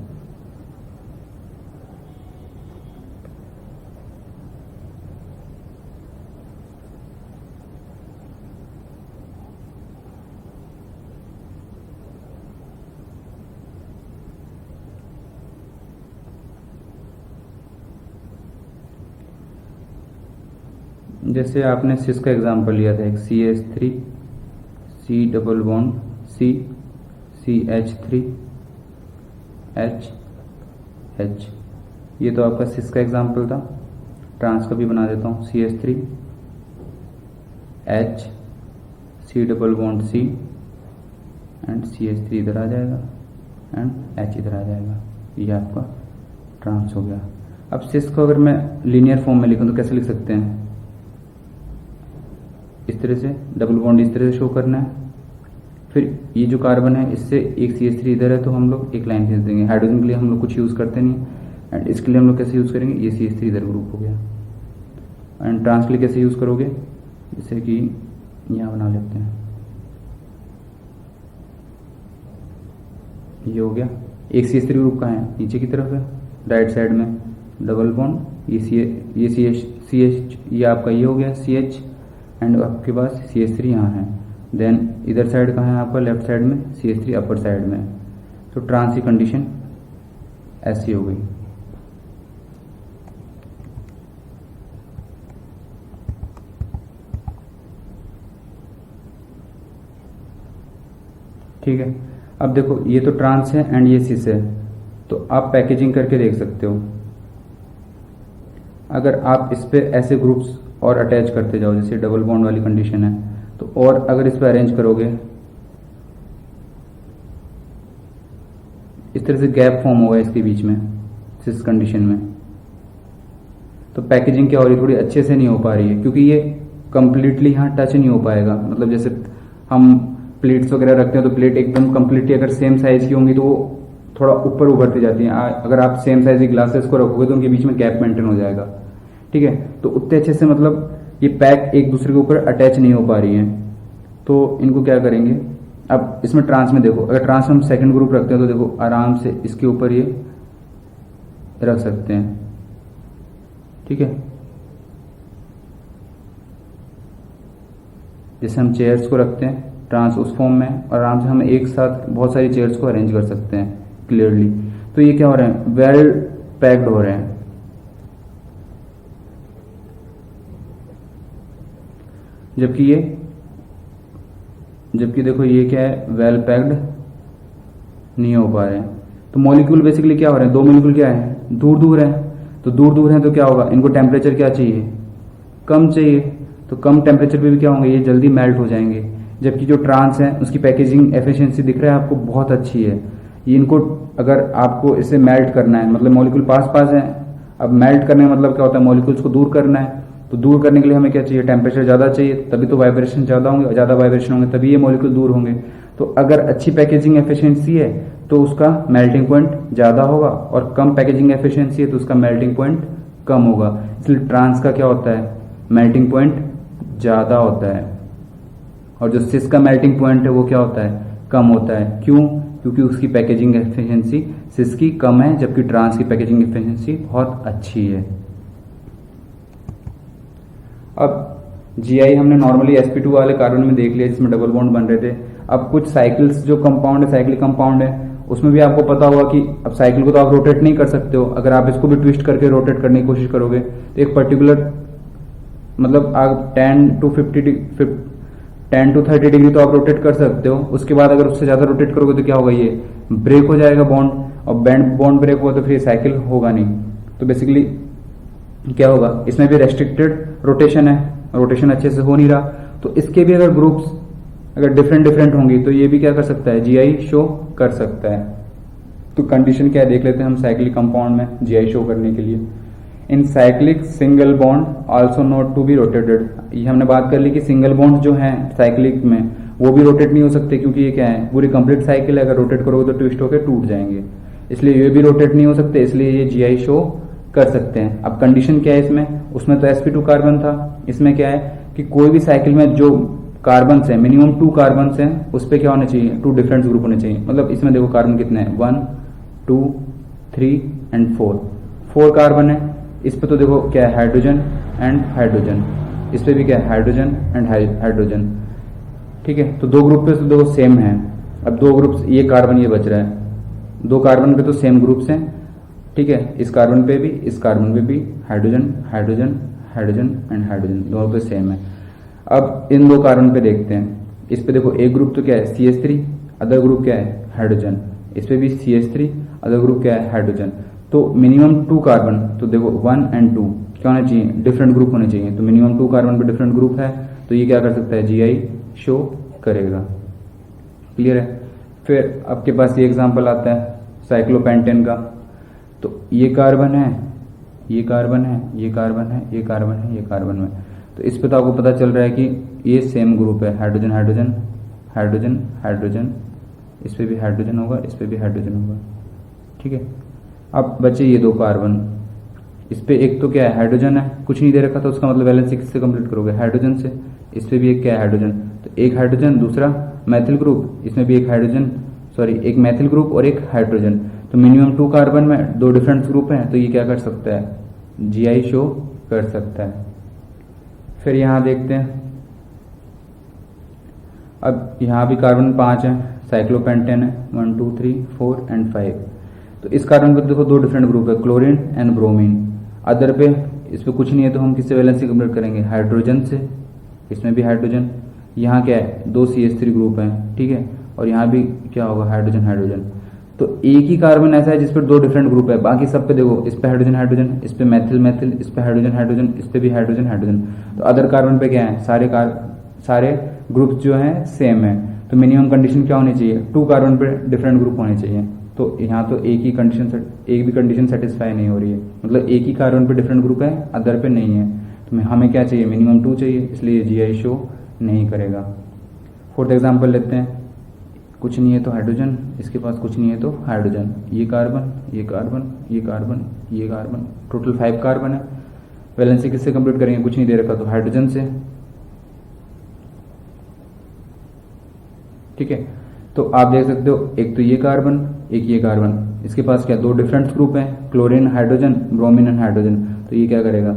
जैसे आपने सिस का एग्जांपल लिया था, एक CH3 C double bond C CH3 H H, ये तो आपका सिस का एग्जांपल था। ट्रांस का भी बना देता हूँ, CH3 H C double bond C and CH3 इधर आ जाएगा एंड H इधर आ जाएगा, ये आपका ट्रांस हो गया। अब सिस को अगर मैं लीनियर फॉर्म में लिखूं तो कैसे लिख सकते हैं, इस तरह से डबल बॉन्ड इस तरह से शो करना है, फिर ये जो कार्बन है इससे एक CH3 इधर है तो हम लोग एक लाइन खींच देंगे। हाइड्रोजन के लिए हम लोग कुछ यूज करते नहीं एंड इसके लिए हम लोग कैसे यूज करेंगे, ये CH3 इधर ग्रुप हो गया। एंड ट्रांस के लिए कैसे यूज करोगे, जैसे कि यहाँ बना लेते हैं, ये हो गया। एक CH3 ग्रुप कहाँ है, नीचे की तरफ है राइट साइड में, डबल बॉन्ड ये CH ये आपका ये हो गया CH एंड आपके पास CH3 यहाँ है। देन इधर साइड कहाँ है आपका, लेफ्ट साइड में CH3 अपर साइड में। तो ट्रांस की कंडीशन ऐसी हो गई। ठीक है, अब देखो ये तो ट्रांस है एंड ये सिस है, तो आप पैकेजिंग करके देख सकते हो। अगर आप इस पे ऐसे ग्रुप्स और अटैच करते जाओ, जैसे डबल बॉन्ड वाली कंडीशन है, तो और अगर इस पे अरेंज करोगे इस तरह से गैप फॉर्म होगा इसके बीच में सिस कंडीशन में, तो पैकेजिंग क्या हो रही है, थोड़ी अच्छे से नहीं हो पा रही है, क्योंकि ये कंप्लीटली यहाँ टच नहीं हो पाएगा। मतलब जैसे हम प्लेट्स वगैरह रखते हैं तो प्लेट एकदम कंप्लीटली अगर सेम साइज की होंगी तो वो थोड़ा ऊपर उभरती जाती है। अगर आप सेम साइज की ग्लासेस को रखोगे तो उनके बीच में गैप मेंटेन हो जाएगा, ठीक है। तो उतने अच्छे से मतलब ये पैक एक दूसरे के ऊपर अटैच नहीं हो पा रही है, तो इनको क्या करेंगे। अब इसमें ट्रांस में देखो, अगर ट्रांस में हम सेकंड ग्रुप रखते हैं तो देखो आराम से इसके ऊपर ये रख सकते हैं, ठीक है। जैसे हम चेयर्स को रखते हैं ट्रांस उस फॉर्म में, और आराम से हम एक साथ बहुत सारी चेयर्स को अरेंज कर सकते हैं क्लियरली। तो ये क्या हो रहे हैं, वेल पैक्ड हो रहे हैं। जबकि देखो ये क्या है, वेल पैक्ड नहीं हो पा रहे हैं। तो मॉलिक्यूल बेसिकली क्या हो रहे हैं, दो मॉलिक्यूल क्या है, दूर दूर है। तो दूर दूर है तो क्या होगा, इनको टेम्परेचर क्या चाहिए, कम चाहिए। तो कम टेम्परेचर पे भी क्या होंगे, ये जल्दी मेल्ट हो जाएंगे। जबकि जो ट्रांस है उसकी पैकेजिंग एफिशिएंसी दिख रहा है आपको बहुत अच्छी है। ये इनको अगर आपको इसे मेल्ट करना है, मतलब मॉलिक्यूल पास पास है, अब मेल्ट करने का मतलब क्या होता है, मॉलिक्यूल्स को दूर करना है। तो दूर करने के लिए हमें क्या चाहिए, टेम्परेचर ज्यादा चाहिए, तभी तो वाइब्रेशन ज्यादा होंगे, ज्यादा वाइब्रेशन होंगे तभी ये मॉलिक्यूल दूर होंगे। तो अगर अच्छी पैकेजिंग एफिशिएंसी है तो उसका मेल्टिंग पॉइंट ज़्यादा होगा, और कम पैकेजिंग एफिशिएंसी है तो उसका मेल्टिंग पॉइंट कम होगा। इसलिए ट्रांस का क्या होता है, मेल्टिंग पॉइंट ज़्यादा होता है, और जो सिस का मेल्टिंग पॉइंट है वो क्या होता है, कम होता है। क्यों? क्योंकि उसकी पैकेजिंग एफिशिएंसी सिस की कम है, जबकि ट्रांस की पैकेजिंग एफिशिएंसी बहुत अच्छी है। अब जीआई हमने नॉर्मली sp2 वाले कार्बन में देख लिया जिसमें डबल बॉन्ड बन रहे थे। अब कुछ साइकिल्स जो कंपाउंड है, साइक्लिक कंपाउंड है, उसमें भी आपको पता होगा कि अब साइकिल को तो आप रोटेट नहीं कर सकते हो। अगर आप इसको भी ट्विस्ट करके रोटेट करने की कोशिश करोगे तो एक पर्टिकुलर मतलब आप 10 to 30 डिग्री तो आप रोटेट कर सकते हो। उसके बाद अगर उससे ज्यादा रोटेट करोगे तो क्या होगा, ये ब्रेक हो जाएगा बॉन्ड, और बॉन्ड ब्रेक हुआ तो फिर साइकिल होगा नहीं। तो बेसिकली क्या होगा, इसमें भी रेस्ट्रिक्टेड रोटेशन है, रोटेशन अच्छे से हो नहीं रहा। तो इसके भी अगर ग्रुप्स अगर डिफरेंट होंगी तो ये भी क्या कर सकता है, जीआई शो कर सकता है। तो कंडीशन क्या है देख लेते हैं हम साइक्लिक कंपाउंड में जीआई शो करने के लिए। In cyclic single bond also not to be rotated. ये हमने बात कर ली कि सिंगल बॉन्ड जो है साइक्लिक में वो भी रोटेट नहीं हो सकते, क्योंकि ये क्या है, पूरी कंप्लीट साइकिल है, अगर रोटेट करोगे तो ट्विस्ट होकर टूट जाएंगे। इसलिए ये भी रोटेट नहीं हो सकते, इसलिए ये जीआई शो कर सकते हैं। अब कंडीशन क्या है इसमें, उसमें तो sp2 कार्बन था, इसमें क्या है कि कोई भी साइकिल में जो कार्बन है मिनिमम 2 कार्बन है, उस पर क्या होने चाहिए, 2 डिफरेंट ग्रुप होने चाहिए। मतलब इसमें देखो कार्बन कितने हैं, 1 2 3 एंड 4 कार्बन है। इस पे तो देखो क्या है, हाइड्रोजन एंड हाइड्रोजन। इस पे भी क्या है, हाइड्रोजन एंड हाइड्रोजन। ठीक है, तो 2 ग्रुप पे तो देखो सेम है। अब 2 ग्रुप्स, ये कार्बन ये बच रहा है, 2 कार्बन पे तो सेम ग्रुप्स हैं। ठीक है, इस कार्बन पे भी, इस कार्बन पे भी hydrogen hydrogen hydrogen and hydrogen, दोनों पे सेम है। अब इन 2 कार्बन पे देखते हैं। इस पे देखो एक ग्रुप तो क्या है, CH3, अदर ग्रुप क्या है, हाइड्रोजन। इस पे भी CH3, अदर ग्रुप क्या है, हाइड्रोजन। तो मिनिमम 2 कार्बन, तो देखो 1 एंड 2 क्या होना चाहिए, डिफरेंट ग्रुप होने चाहिए। तो मिनिमम 2 कार्बन पे डिफरेंट ग्रुप है, तो ये क्या कर सकता है, जीआई शो करेगा। क्लियर है। फिर आपके पास ये एग्जांपल आता है साइक्लोपेंटेन का। तो ये कार्बन है, ये कार्बन है, ये कार्बन है, ये कार्बन है, ये कार्बन में। तो इस पे तो आपको पता चल रहा है कि ये सेम ग्रुप है, हाइड्रोजन हाइड्रोजन हाइड्रोजन हाइड्रोजन। इस पे भी हाइड्रोजन होगा, इस पे भी हाइड्रोजन होगा। ठीक है, अब बचे ये 2 कार्बन। इस पे एक तो क्या है, हाइड्रोजन है, कुछ नहीं दे रखा, तो उसका मतलब वैलेंसी किससे कंप्लीट करोगे, हाइड्रोजन से। इस पे भी एक क्या है, हाइड्रोजन। तो एक हाइड्रोजन, दूसरा मैथिल ग्रुप, इसमें भी एक हाइड्रोजन, सॉरी एक मैथिल ग्रुप और एक हाइड्रोजन। तो मिनिमम 2 कार्बन में 2 डिफरेंट ग्रुप हैं, तो ये क्या कर सकता है, जीआई शो कर सकता है। फिर यहां देखते हैं, अब यहां भी कार्बन 5 है, साइक्लोपेंटेन है, 1 2 3 4 एंड 5। तो इस कार्बन पे देखो 2 डिफरेंट ग्रुप है, क्लोरीन एंड ब्रोमीन। अदर पे इस पे कुछ नहीं है, तो हम किससे वैलेंसी कंप्लीट करेंगे, हाइड्रोजन से। इसमें भी हाइड्रोजन, यहाँ क्या है, 2 CH3 ग्रुप है। ठीक है, और यहाँ भी क्या होगा, हाइड्रोजन हाइड्रोजन। तो एक ही कार्बन ऐसा है जिस पर 2 डिफरेंट ग्रुप है, बाकी सब पे देखो, इस पे हाइड्रोजन हाइड्रोजन, इस पे मैथिल मैथिल, इस पे हाइड्रोजन हाइड्रोजन, इस पे भी हाइड्रोजन हाइड्रोजन। तो अदर कार्बन पे क्या है, सारे ग्रुप जो है सेम है। तो मिनिमम कंडीशन क्या होनी चाहिए, 2 कार्बन पे डिफरेंट ग्रुप होने चाहिए। तो यहाँ तो एक भी कंडीशन सेटिस्फाई नहीं हो रही है, मतलब एक ही कार्बन पे डिफरेंट ग्रुप है, अदर पे नहीं है। तो हमें क्या चाहिए, मिनिमम 2 चाहिए, इसलिए जीआई शो नहीं करेगा। 4th एग्जाम्पल लेते हैं। कुछ नहीं है तो हाइड्रोजन, इसके पास कुछ नहीं है तो हाइड्रोजन, ये कार्बन ये कार्बन ये कार्बन ये कार्बन, टोटल 5 कार्बन है। वैलेंसी किससे कंप्लीट करेंगे, कुछ नहीं दे रखा तो हाइड्रोजन से। ठीक है, तो आप देख सकते हो एक तो ये कार्बन, एक ये कार्बन, इसके पास क्या 2 डिफरेंट ग्रुप है, chlorine hydrogen, bromine and hydrogen. तो ये क्या करेगा,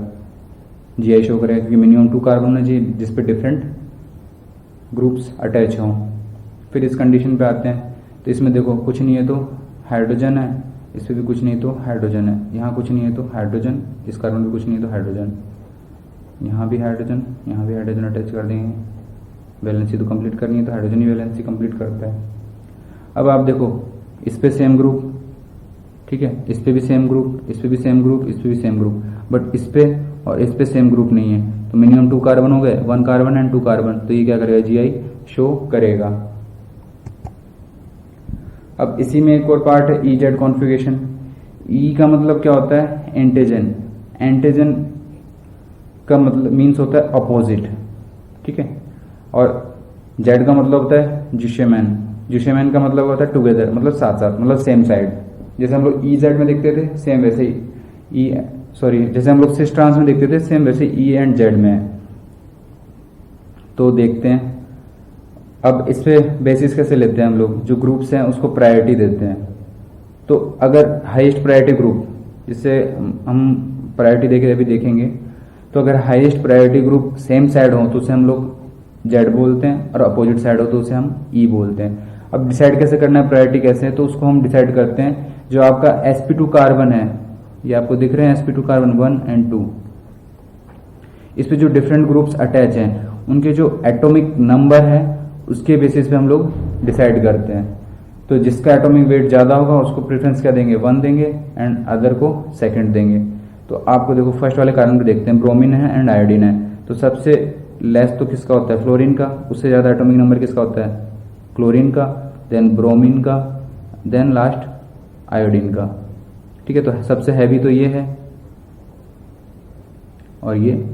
जीआई शो करेगा, क्योंकि मिनिमम 2 कार्बन होना चाहिए जिसपे डिफरेंट ग्रुप्स अटैच हों। फिर इस कंडीशन पे आते हैं, तो इसमें देखो कुछ नहीं है तो हाइड्रोजन है, इस पे भी कुछ नहीं है तो हाइड्रोजन है, यहाँ कुछ नहीं है तो हाइड्रोजन, इस कार्बन पे कुछ नहीं है तो हाइड्रोजन, यहाँ भी हाइड्रोजन, यहाँ भी हाइड्रोजन अटैच कर देंगे। वैलेंसी तो कंप्लीट करनी है, तो हाइड्रोजन ही वैलेंसी कंप्लीट करता है। अब आप देखो, इस पे सेम ग्रुप, ठीक है, इस पे भी सेम ग्रुप, इस पे भी सेम ग्रुप, इस पे भी सेम ग्रुप, बट इस पे और इस पे सेम ग्रुप नहीं है। तो मिनिमम 2 कार्बन हो गए, 1 कार्बन एंड 2 कार्बन। तो ये क्या करेगा, जीआई शो करेगा। अब इसी में एक और पार्ट है EZ कॉन्फ़िगरेशन। ई का मतलब क्या होता है, एंटीजन। एंटीजन का मतलब मीन्स होता है अपोजिट, ठीक है, और जेड का मतलब होता है जिशेमैन, जुशेमैन का मतलब होता है टुगेदर, मतलब साथ साथ, मतलब सेम साइड। जैसे हम लोग ई जेड में देखते थे सेम वैसे ही जैसे हम लोग सिस ट्रांस में देखते थे सेम वैसे ई एंड जेड में है। तो देखते हैं अब इस पे बेसिस कैसे लेते हैं हम लोग, जो ग्रुप्स हैं उसको प्रायोरिटी देते हैं। तो अगर हाईएस्ट प्रायोरिटी ग्रुप, जिससे हम प्रायोरिटी देखे अभी देखेंगे, तो अगर highest priority group same side हो तो उसे हम लोग जेड बोलते हैं, और अपोजिट साइड हो तो उसे हम ई बोलते हैं। अब डिसाइड कैसे करना है प्रायोरिटी कैसे है, तो उसको हम डिसाइड करते हैं जो आपका sp2 कार्बन है, ये आपको दिख रहे हैं sp2 कार्बन 1 एंड 2, इस पे जो डिफरेंट ग्रुप्स अटैच हैं उनके जो एटॉमिक नंबर है उसके बेसिस पे हम लोग डिसाइड करते हैं। तो जिसका एटॉमिक वेट ज्यादा होगा उसको प्रेफरेंस क्या देंगे, 1 देंगे, एंड अदर को सेकंड देंगे। तो आपको देखो फर्स्ट वाले कार्बन को देखते हैं, ब्रोमीन है एंड आयोडीन है। तो सबसे लेस तो किसका होता है, फ्लोरीन का, उससे ज्यादा एटॉमिक नंबर किसका होता है, क्लोरीन का, देन ब्रोमीन का, देन लास्ट आयोडीन का। ठीक है, तो सबसे हैवी तो ये है और ये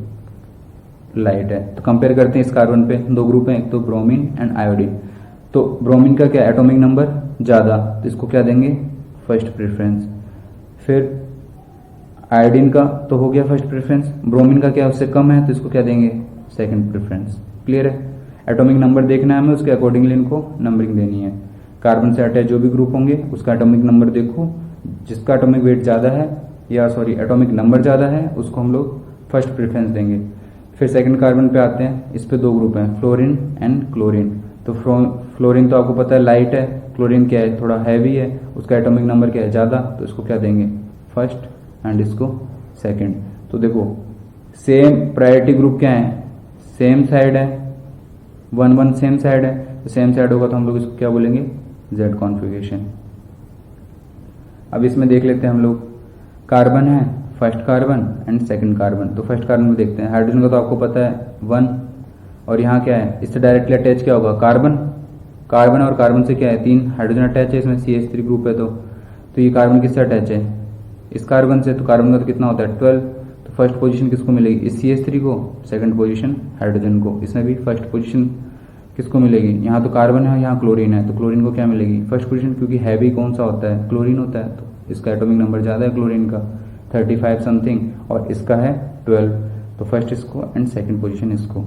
लाइट है। तो कंपेयर करते हैं इस कार्बन पे, दो ग्रुप हैं, एक तो ब्रोमीन एंड आयोडीन। तो ब्रोमीन का क्या एटॉमिक नंबर ज्यादा, तो इसको क्या देंगे, फर्स्ट प्रेफरेंस। फिर आयोडीन का तो हो गया फर्स्ट प्रेफरेंस, ब्रोमीन का क्या उससे कम है तो इसको क्या देंगे, सेकंड प्रेफरेंस। क्लियर है, एटॉमिक नंबर देखना है हमें, उसके अकॉर्डिंगली इनको नंबरिंग देनी है। कार्बन से अटैच जो भी ग्रुप होंगे उसका एटॉमिक नंबर देखो, जिसका एटॉमिक वेट ज्यादा है या सॉरी एटॉमिक नंबर ज्यादा है उसको हम लोग फर्स्ट प्रेफरेंस देंगे। फिर सेकंड कार्बन पे आते हैं, इस पे दो ग्रुप हैं, फ्लोरीन एंड क्लोरीन। तो फ्लोरीन तो आपको पता है लाइट है, क्लोरीन क्या है, थोड़ा हैवी है, उसका एटॉमिक नंबर क्या है, ज्यादा, तो इसको क्या देंगे, फर्स्ट, एंड इसको सेकंड। तो देखो सेम प्रायोरिटी ग्रुप क्या है, सेम साइड है, 1 1 सेम साइड है, तो सेम साइड होगा तो हम लोग इसको क्या बोलेंगे, जेड कॉन्फ़िगरेशन। अब इसमें देख लेते हैं हम लोग, कार्बन है, first carbon and second carbon. तो फर्स्ट कार्बन में देखते हैं, हाइड्रोजन का तो आपको पता है 1, और यहाँ क्या है, इससे डायरेक्टली अटैच क्या होगा, कार्बन, कार्बन और कार्बन से क्या है, 3 हाइड्रोजन अटैच है, इसमें CH3 ग्रुप है। तो ये कार्बन किससे अटैच है, इस कार्बन से, तो कार्बन का तो कितना होता है 12। तो फर्स्ट पोजीशन किसको मिलेगी, इस CH3 को, सेकंड पोजीशन हाइड्रोजन को। इसमें भी फर्स्ट पोजीशन किसको मिलेगी, यहाँ तो कार्बन है, यहाँ क्लोरीन है, तो क्लोरीन को क्या मिलेगी, फर्स्ट पोजीशन, क्योंकि हैवी कौन सा होता है, क्लोरीन होता है। तो इसका एटॉमिक नंबर ज्यादा है क्लोरीन का, 35 समथिंग, और इसका है 12। तो फर्स्ट इसको एंड सेकंड पोजीशन इसको।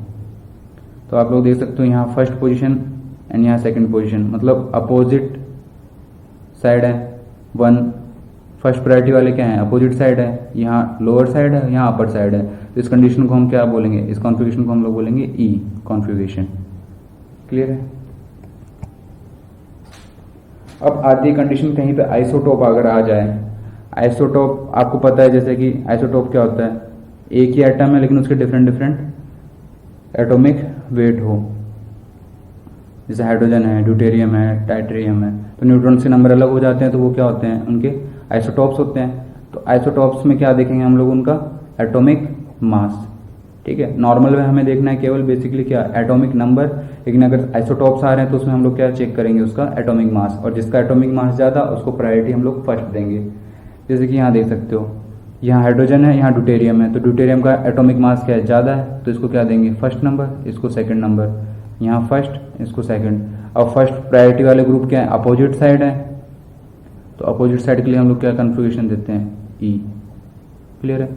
तो आप लोग देख सकते हो यहाँ फर्स्ट पोजीशन एंड यहाँ सेकंड पोजीशन, मतलब अपोजिट साइड है। 1 फर्स्ट प्रायोरिटी वाले क्या है, अपोजिट साइड है, यहाँ लोअर साइड है, यहाँ अपर साइड है। तो इस कंडीशन को हम क्या बोलेंगे, इस कॉन्फ़िगरेशन को हम लोग बोलेंगे ई कॉन्फ़िगरेशन। क्लियर है। अब आती है कंडीशन कहीं पे आइसोटोप अगर आ जाए। आइसोटोप आपको पता है, जैसे कि आइसोटोप क्या होता है, एक ही एटम है लेकिन उसके डिफरेंट डिफरेंट एटॉमिक वेट हो। जैसे हाइड्रोजन है, ड्यूटेरियम है, टाइटेरियम है, तो न्यूट्रॉन्स के नंबर अलग हो जाते हैं, तो वो क्या होते हैं, उनके आइसोटोप्स होते हैं। तो आइसोटोप्स में क्या देखेंगे हम लोग, उनका एटॉमिक मास। ठीक है, नॉर्मल में हमें देखना है केवल बेसिकली क्या, एटॉमिक नंबर, लेकिन अगर आइसोटोप्स आ रहे हैं तो उसमें हम लोग क्या चेक करेंगे, उसका एटॉमिक मास, और जिसका एटॉमिक मास ज्यादा उसको प्रायोरिटी हम लोग फर्स्ट देंगे। जैसे कि यहाँ देख सकते हो, यहाँ हाइड्रोजन है, यहाँ ड्यूटेरियम है, तो ड्यूटेरियम का एटॉमिक मास क्या है, ज्यादा है, तो इसको क्या देंगे, फर्स्ट नंबर, इसको सेकंड नंबर, यहाँ फर्स्ट, इसको सेकंड। अब फर्स्ट प्रायोरिटी वाले ग्रुप क्या है, अपोजिट साइड है, तो अपोजिट साइड के लिए हम लोग क्या कन्फिग्रेशन देते हैं, ई। क्लियर है।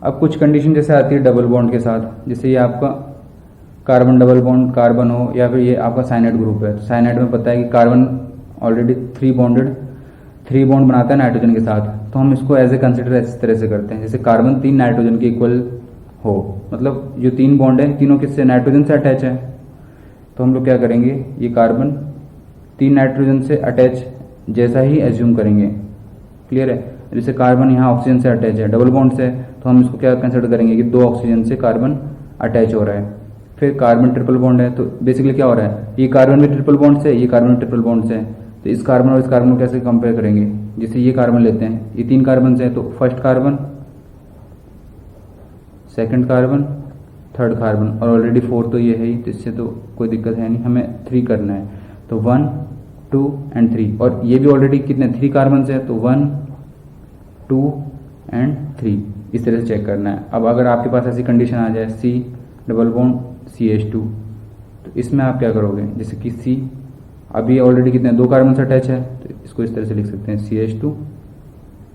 अब कुछ कंडीशन जैसे आती है डबल बॉन्ड के साथ, जैसे ये आपका कार्बन डबल बॉन्ड कार्बन हो, या फिर ये आपका साइनाइड ग्रुप है। तो साइनाइड में पता है कि कार्बन ऑलरेडी 3 बॉन्ड बनाता है नाइट्रोजन के साथ, तो हम इसको एज ए कंसिडर इस तरह से करते हैं, जैसे कार्बन 3 नाइट्रोजन के इक्वल हो, मतलब जो 3 बॉन्ड है तीनों किससे, नाइट्रोजन से अटैच है। तो हम लोग क्या करेंगे, ये कार्बन 3 नाइट्रोजन से अटैच जैसा ही एज्यूम करेंगे। क्लियर है। जैसे कार्बन यहाँ ऑक्सीजन से अटैच है, डबल बॉन्ड से, तो हम इसको क्या कंसिडर करेंगे कि 2 ऑक्सीजन से कार्बन अटैच हो रहा है। फिर कार्बन ट्रिपल बॉन्ड है, तो बेसिकली क्या हो रहा है, ये कार्बन भी ट्रिपल बॉन्ड से, ये कार्बन ट्रिपल बॉन्ड से, तो इस कार्बन और इस कार्बन को कैसे कंपेयर करेंगे, जैसे ये कार्बन लेते हैं, ये 3 कार्बन से है, तो first carbon, second carbon, third carbon, और ऑलरेडी 4 तो ये है ही, तो इससे तो कोई दिक्कत है नहीं, हमें 3 करना है, तो 1 2 एंड 3, और ये भी ऑलरेडी कितने 3 कार्बन से है, तो 1 2 एंड 3, इस तरह से चेक करना है। अब अगर आपके पास ऐसी कंडीशन आ जाए, C डबल बॉन्ड CH2, तो तो इसमें आप क्या करोगे, जैसे कि C, अभी ऑलरेडी कितने 2 कार्बन से अटैच है, तो इसको इस तरह से लिख सकते हैं CH2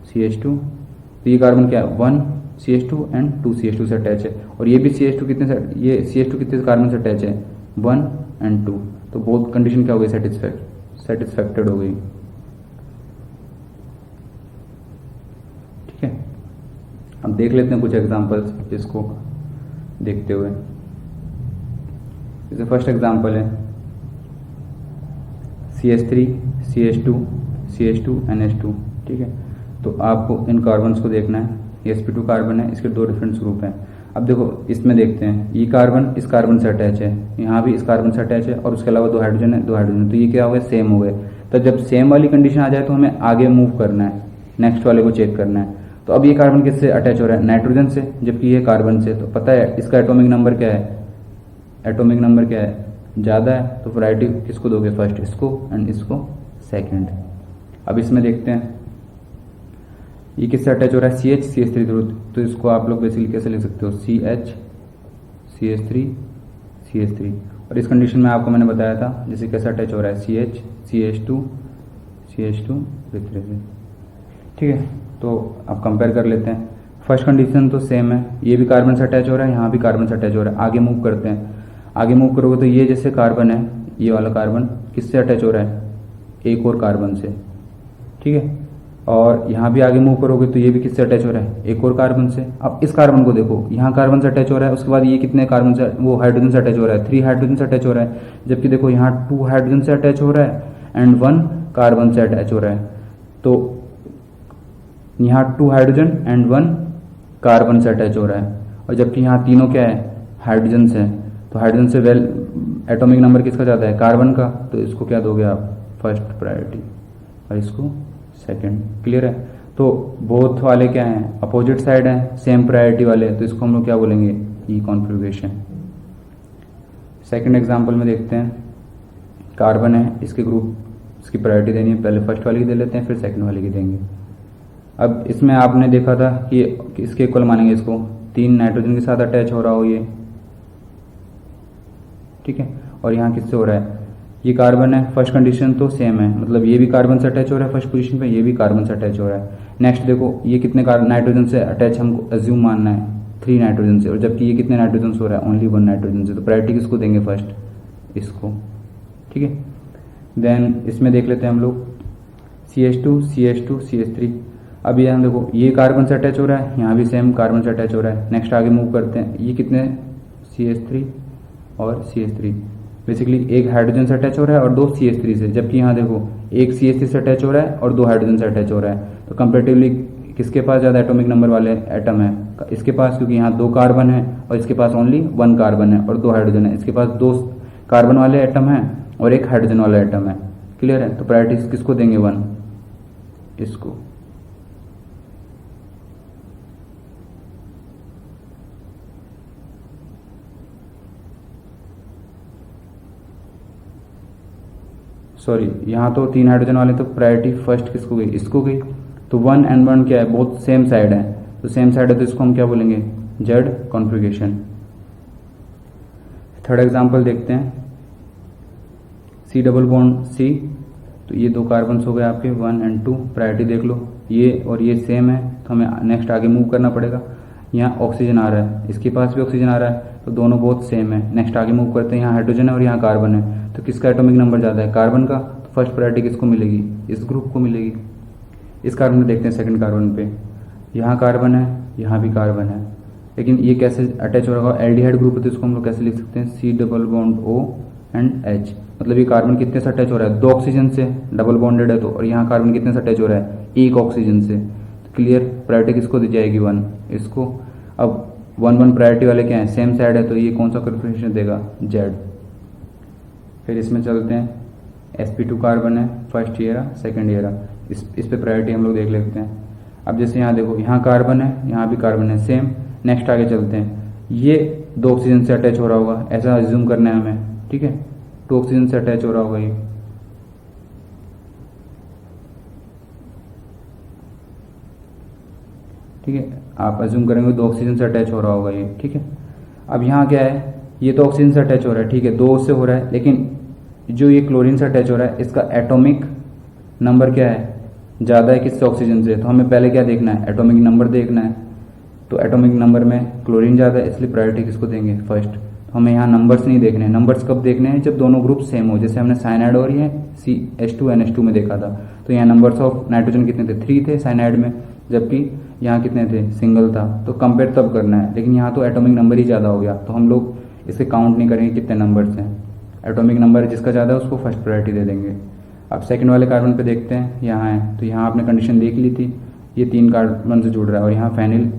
CH2। तो ये कार्बन क्या है 1 CH2 एंड 2 CH2 से अटैच है, और ये भी CH2 कितने से, ये CH2 कितने कार्बन से अटैच है 1 एंड 2। तो बोथ कंडीशन क्या हो गई, सेटिस्फैक्टेड हो गई। ठीक है, अब देख लेते हैं कुछ एग्जांपल्स इसको देखते हुए। जैसे फर्स्ट एग्जांपल है CH3 CH2 CH2 NH2। ठीक है, तो आपको इन कार्बन्स को देखना है, ये sp2 कार्बन है, इसके 2 डिफरेंस ग्रुप हैं। अब देखो इसमें देखते हैं, ये कार्बन इस कार्बन से अटैच है, यहाँ भी इस कार्बन से अटैच है, और उसके अलावा 2 हाइड्रोजन है, 2 हाइड्रोजन, तो ये क्या हो गए, सेम हो गए। तो जब सेम वाली कंडीशन आ जाए तो हमें आगे मूव करना है, नेक्स्ट वाले को चेक करना है। तो अब ये कार्बन किससे अटैच हो रहा है, नाइट्रोजन से, जबकि ये कार्बन से। तो पता है इसका एटॉमिक नंबर क्या है, एटॉमिक नंबर क्या है, ज़्यादा है, तो प्रायोरिटी किसको दोगे, फर्स्ट इसको एंड इसको सेकंड। अब इसमें देखते हैं ये किससे अटैच हो रहा है, CH CH3, तो इसको आप लोग बेसिकली कैसे लिख सकते हो, CH CH3 CH3। और इस कंडीशन में आपको मैंने बताया था जैसे कैसे अटैच हो रहा है, CH CH2 CH2 इस तरह से। ठीक है, तो आप कंपेयर कर लेते हैं। फर्स्ट कंडीशन तो सेम है, ये भी कार्बन से अटैच हो रहा है, यहाँ भी कार्बन से अटैच हो रहा है। आगे मूव करते हैं, आगे मूव करोगे तो ये जैसे कार्बन है, ये वाला कार्बन किससे अटैच हो रहा है, एक और कार्बन से। ठीक है, और यहाँ भी आगे मूव करोगे तो ये भी किससे अटैच हो रहा है, एक और कार्बन से। अब इस कार्बन को देखो, यहाँ कार्बन से अटैच हो रहा है, उसके बाद ये कितने कार्बन से, वो हाइड्रोजन से अटैच हो रहा है, 3 हाइड्रोजन से अटैच हो रहा है। जबकि देखो यहाँ 2 हाइड्रोजन से अटैच हो रहा है एंड 1 कार्बन से अटैच हो रहा है। तो यहाँ 2 हाइड्रोजन एंड 1 कार्बन से अटैच हो रहा है, और जबकि यहाँ तीनों क्या है, हाइड्रोजन से। तो हाइड्रोजन से वेल एटॉमिक नंबर किसका ज़्यादा है, कार्बन का। तो इसको क्या दोगे आप, फर्स्ट प्रायोरिटी, और इसको सेकंड। क्लियर है, तो बोथ वाले क्या हैं, अपोजिट साइड हैं, सेम प्रायोरिटी वाले, तो इसको हम लोग क्या बोलेंगे, ई कॉन्फ़िगरेशन। सेकंड एग्जांपल में देखते हैं, कार्बन है, इसके ग्रुप, इसकी प्रायोरिटी देनी है, पहले फर्स्ट वाले की दे लेते हैं, फिर सेकंड वाले की देंगे। अब इसमें आपने देखा था कि इसके इक्वल मानेंगे इसको, 3 नाइट्रोजन के साथ अटैच हो रहा हो ये। ठीक है, और यहाँ किससे हो रहा है, ये कार्बन है, फर्स्ट कंडीशन तो सेम है, मतलब ये भी कार्बन से अटैच हो रहा है फर्स्ट पोजीशन पे, ये भी कार्बन से अटैच हो रहा है। नेक्स्ट देखो ये कितने नाइट्रोजन से अटैच हमको अज्यूम मानना है, 3 नाइट्रोजन से, और जबकि ये कितने नाइट्रोजन से हो रहा है, ओनली 1 नाइट्रोजन से। तो प्रायोरिटी किसको देंगे, फर्स्ट इसको। ठीक है, देन इसमें देख लेते हैं हम लोग CH2 CH2 CH3। अब यहाँ देखो ये कार्बन से अटैच हो रहा है, यहाँ भी सेम कार्बन से अटैच हो रहा है। नेक्स्ट आगे मूव करते हैं, ये कितने CH3 और CH3, बेसिकली एक हाइड्रोजन से अटैच हो रहा है और 2 CH3 से, जबकि यहाँ देखो एक CH3 से अटैच हो रहा है और 2 हाइड्रोजन से अटैच हो रहा है। तो कंपेरेटिवली किसके पास ज़्यादा एटॉमिक नंबर वाले एटम है, इसके पास, क्योंकि यहाँ 2 कार्बन है और इसके पास ओनली 1 कार्बन है और 2 हाइड्रोजन है। इसके पास 2 कार्बन वाले एटम है और 1 हाइड्रोजन वाला एटम है। क्लियर है, तो प्रायोरिटी किसको देंगे, 1 इसको। सॉरी, यहाँ तो 3 हाइड्रोजन वाले, तो प्रायोरिटी फर्स्ट किसको गई, इसको गई। तो 1 एंड 1 क्या है, बहुत सेम साइड है, तो सेम साइड है तो इसको हम क्या बोलेंगे, जेड कॉन्फ़िगरेशन। थर्ड एग्जांपल देखते हैं, C डबल बॉन्ड C, तो ये 2 कार्बन्स हो गए आपके 1 एंड 2। प्रायोरिटी देख लो, ये और ये सेम है, तो हमें नेक्स्ट आगे मूव करना पड़ेगा। यहाँ ऑक्सीजन आ रहा है, इसके पास भी ऑक्सीजन आ रहा है, तो दोनों बहुत सेम है। नेक्स्ट आगे मूव करते हैं, यहाँ हाइड्रोजन है और यहाँ कार्बन है, तो किसका एटॉमिक नंबर ज़्यादा है, कार्बन का। तो फर्स्ट प्रायोरिटी किसको मिलेगी, इस ग्रुप को मिलेगी। इस कार्बन में देखते हैं, सेकंड कार्बन पे यहाँ कार्बन है, यहाँ भी कार्बन है, लेकिन ये कैसे अटैच हो रहा होगा, एल्डिहाइड ग्रुप है, तो इसको हम लोग कैसे लिख सकते हैं, C double bond O and H। मतलब ये कार्बन कितने से अटैच हो रहा है, 2 ऑक्सीजन से, डबल बॉन्डेड है तो, और यहाँ कार्बन कितने से अटैच हो रहा है, 1 ऑक्सीजन से। क्लियर, प्रायोरिटी किसको दी जाएगी, 1 इसको। अब 1 प्रायोरिटी वाले क्या है, सेम साइड है, तो ये कौन सा कॉन्फ़िगरेशन देगा, जेड। फिर इसमें चलते हैं, sp2 कार्बन है, फर्स्ट ईयर सेकंड ईयर, इस पे प्रायोरिटी हम लोग देख लेते हैं। अब जैसे यहाँ देखो, यहाँ कार्बन है, यहाँ भी कार्बन है, सेम। नेक्स्ट आगे चलते हैं, ये 2 ऑक्सीजन से अटैच हो रहा होगा, ऐसा अज्यूम करना है हमें। ठीक है, 2 ऑक्सीजन से अटैच हो रहा होगा ये। ठीक है, आप अज्यूम करेंगे 2 ऑक्सीजन से अटैच हो रहा होगा ये। ठीक है, अब यहाँ क्या है, ये तो ऑक्सीजन से अटैच हो रहा है, ठीक है, 2 से हो रहा है, लेकिन जो ये क्लोरीन से अटैच हो रहा है इसका एटॉमिक नंबर क्या है, ज़्यादा है किससे, ऑक्सीजन से। तो हमें पहले क्या देखना है, एटॉमिक नंबर देखना है। तो एटॉमिक नंबर में क्लोरीन ज़्यादा है, इसलिए प्रायोरिटी किसको देंगे, फर्स्ट। तो हमें यहाँ नंबर्स नहीं देखने हैं, नंबर्स कब देखने हैं, जब दोनों ग्रुप सेम हो। जैसे हमने साइनाइड और ये CH2NH2 में देखा था, तो यहाँ नंबर्स ऑफ नाइट्रोजन कितने थे, 3 थे साइनाइड में, जबकि यहाँ कितने थे, सिंगल था। तो कंपेयर तब करना है, लेकिन यहाँ तो एटॉमिक नंबर ही ज़्यादा हो गया, तो हम लोग इसे काउंट नहीं करेंगे कितने नंबर्स हैं। एटॉमिक नंबर जिसका ज़्यादा है उसको फर्स्ट प्रायोरिटी दे देंगे। अब सेकंड वाले कार्बन पे देखते हैं, यहाँ है, तो यहाँ आपने कंडीशन देख ली थी, ये 3 कार्बन से जुड़ रहा है, और यहाँ फेनिल।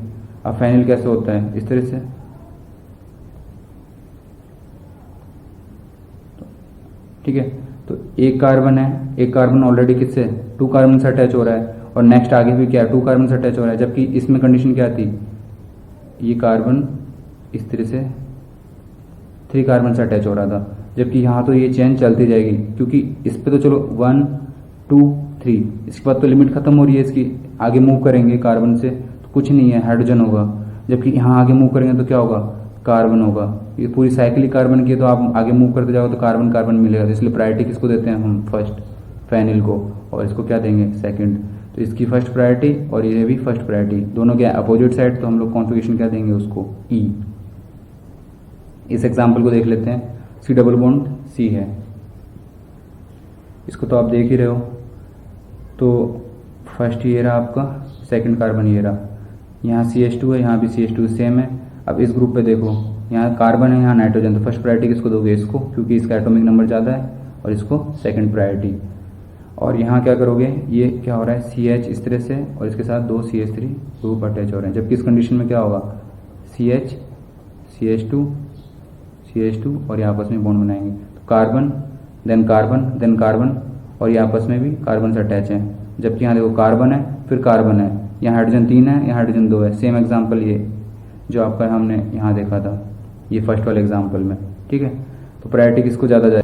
अब फेनिल कैसे होता है, इस तरह से, ठीक है। तो एक कार्बन है, एक कार्बन ऑलरेडी किससे, 2 कार्बन से अटैच हो रहा है, और नेक्स्ट आगे भी क्या, 2 कार्बन से अटैच हो रहा है, जबकि इसमें कंडीशन क्या थी, ये कार्बन इस तरह से 3 कार्बन से अटैच हो रहा था, जबकि यहाँ तो ये चेन चलती जाएगी, क्योंकि इस पे तो चलो 1 2 3, इसके बाद तो लिमिट खत्म हो रही है इसकी, आगे मूव करेंगे कार्बन से तो कुछ नहीं है, हाइड्रोजन होगा, जबकि यहाँ आगे मूव करेंगे तो क्या होगा, कार्बन होगा। ये पूरी साइकिल कार्बन की है, तो आप आगे मूव करते जाओ तो कार्बन कार्बन मिलेगा, तो इसलिए प्रायोरिटी किसको देते हैं हम, फर्स्ट, फेनिल को, और इसको क्या देंगे, सेकंड। तो इसकी फर्स्ट प्रायोरिटी और ये भी फर्स्ट प्रायोरिटी, दोनों क्या अपोजिट साइड, तो हम लोग कॉन्फिगरेशन क्या देंगे उसको, ई। इस एग्जाम्पल को देख लेते हैं, C डबल बॉन्ड C है, इसको तो आप देख ही रहे हो। तो फर्स्ट ये रहा आपका, सेकंड कार्बन ये रहा, यहाँ CH2 है, यहाँ भी CH2 सेम है। अब इस ग्रुप पे देखो, यहाँ कार्बन है, यहाँ नाइट्रोजन, तो फर्स्ट प्रायोरिटी किसको दोगे, इसको, क्योंकि इसका एटॉमिक नंबर ज़्यादा है, और इसको सेकंड प्रायोरिटी। और यहाँ क्या करोगे, ये क्या हो रहा है, CH इस तरह से, और इसके साथ 2 CH3 ग्रुप अटैच हो रहे हैं, जबकि इस कंडीशन में क्या होगा, CH CH2 CH2, और ये आपस में बॉन्ड बनाएंगे, तो carbon then carbon then carbon, और ये आपस में भी कार्बन से अटैच है, जबकि यहाँ देखो कार्बन है फिर कार्बन है, यहाँ हाइड्रोजन 3 है, यहाँ हाइड्रोजन 2 है। सेम एग्जाम्पल ये जो आपका हमने यहाँ देखा था, ये फर्स्ट वाले एग्जाम्पल में, ठीक है। तो प्रायोरिटी किसको ज़्यादा जाए,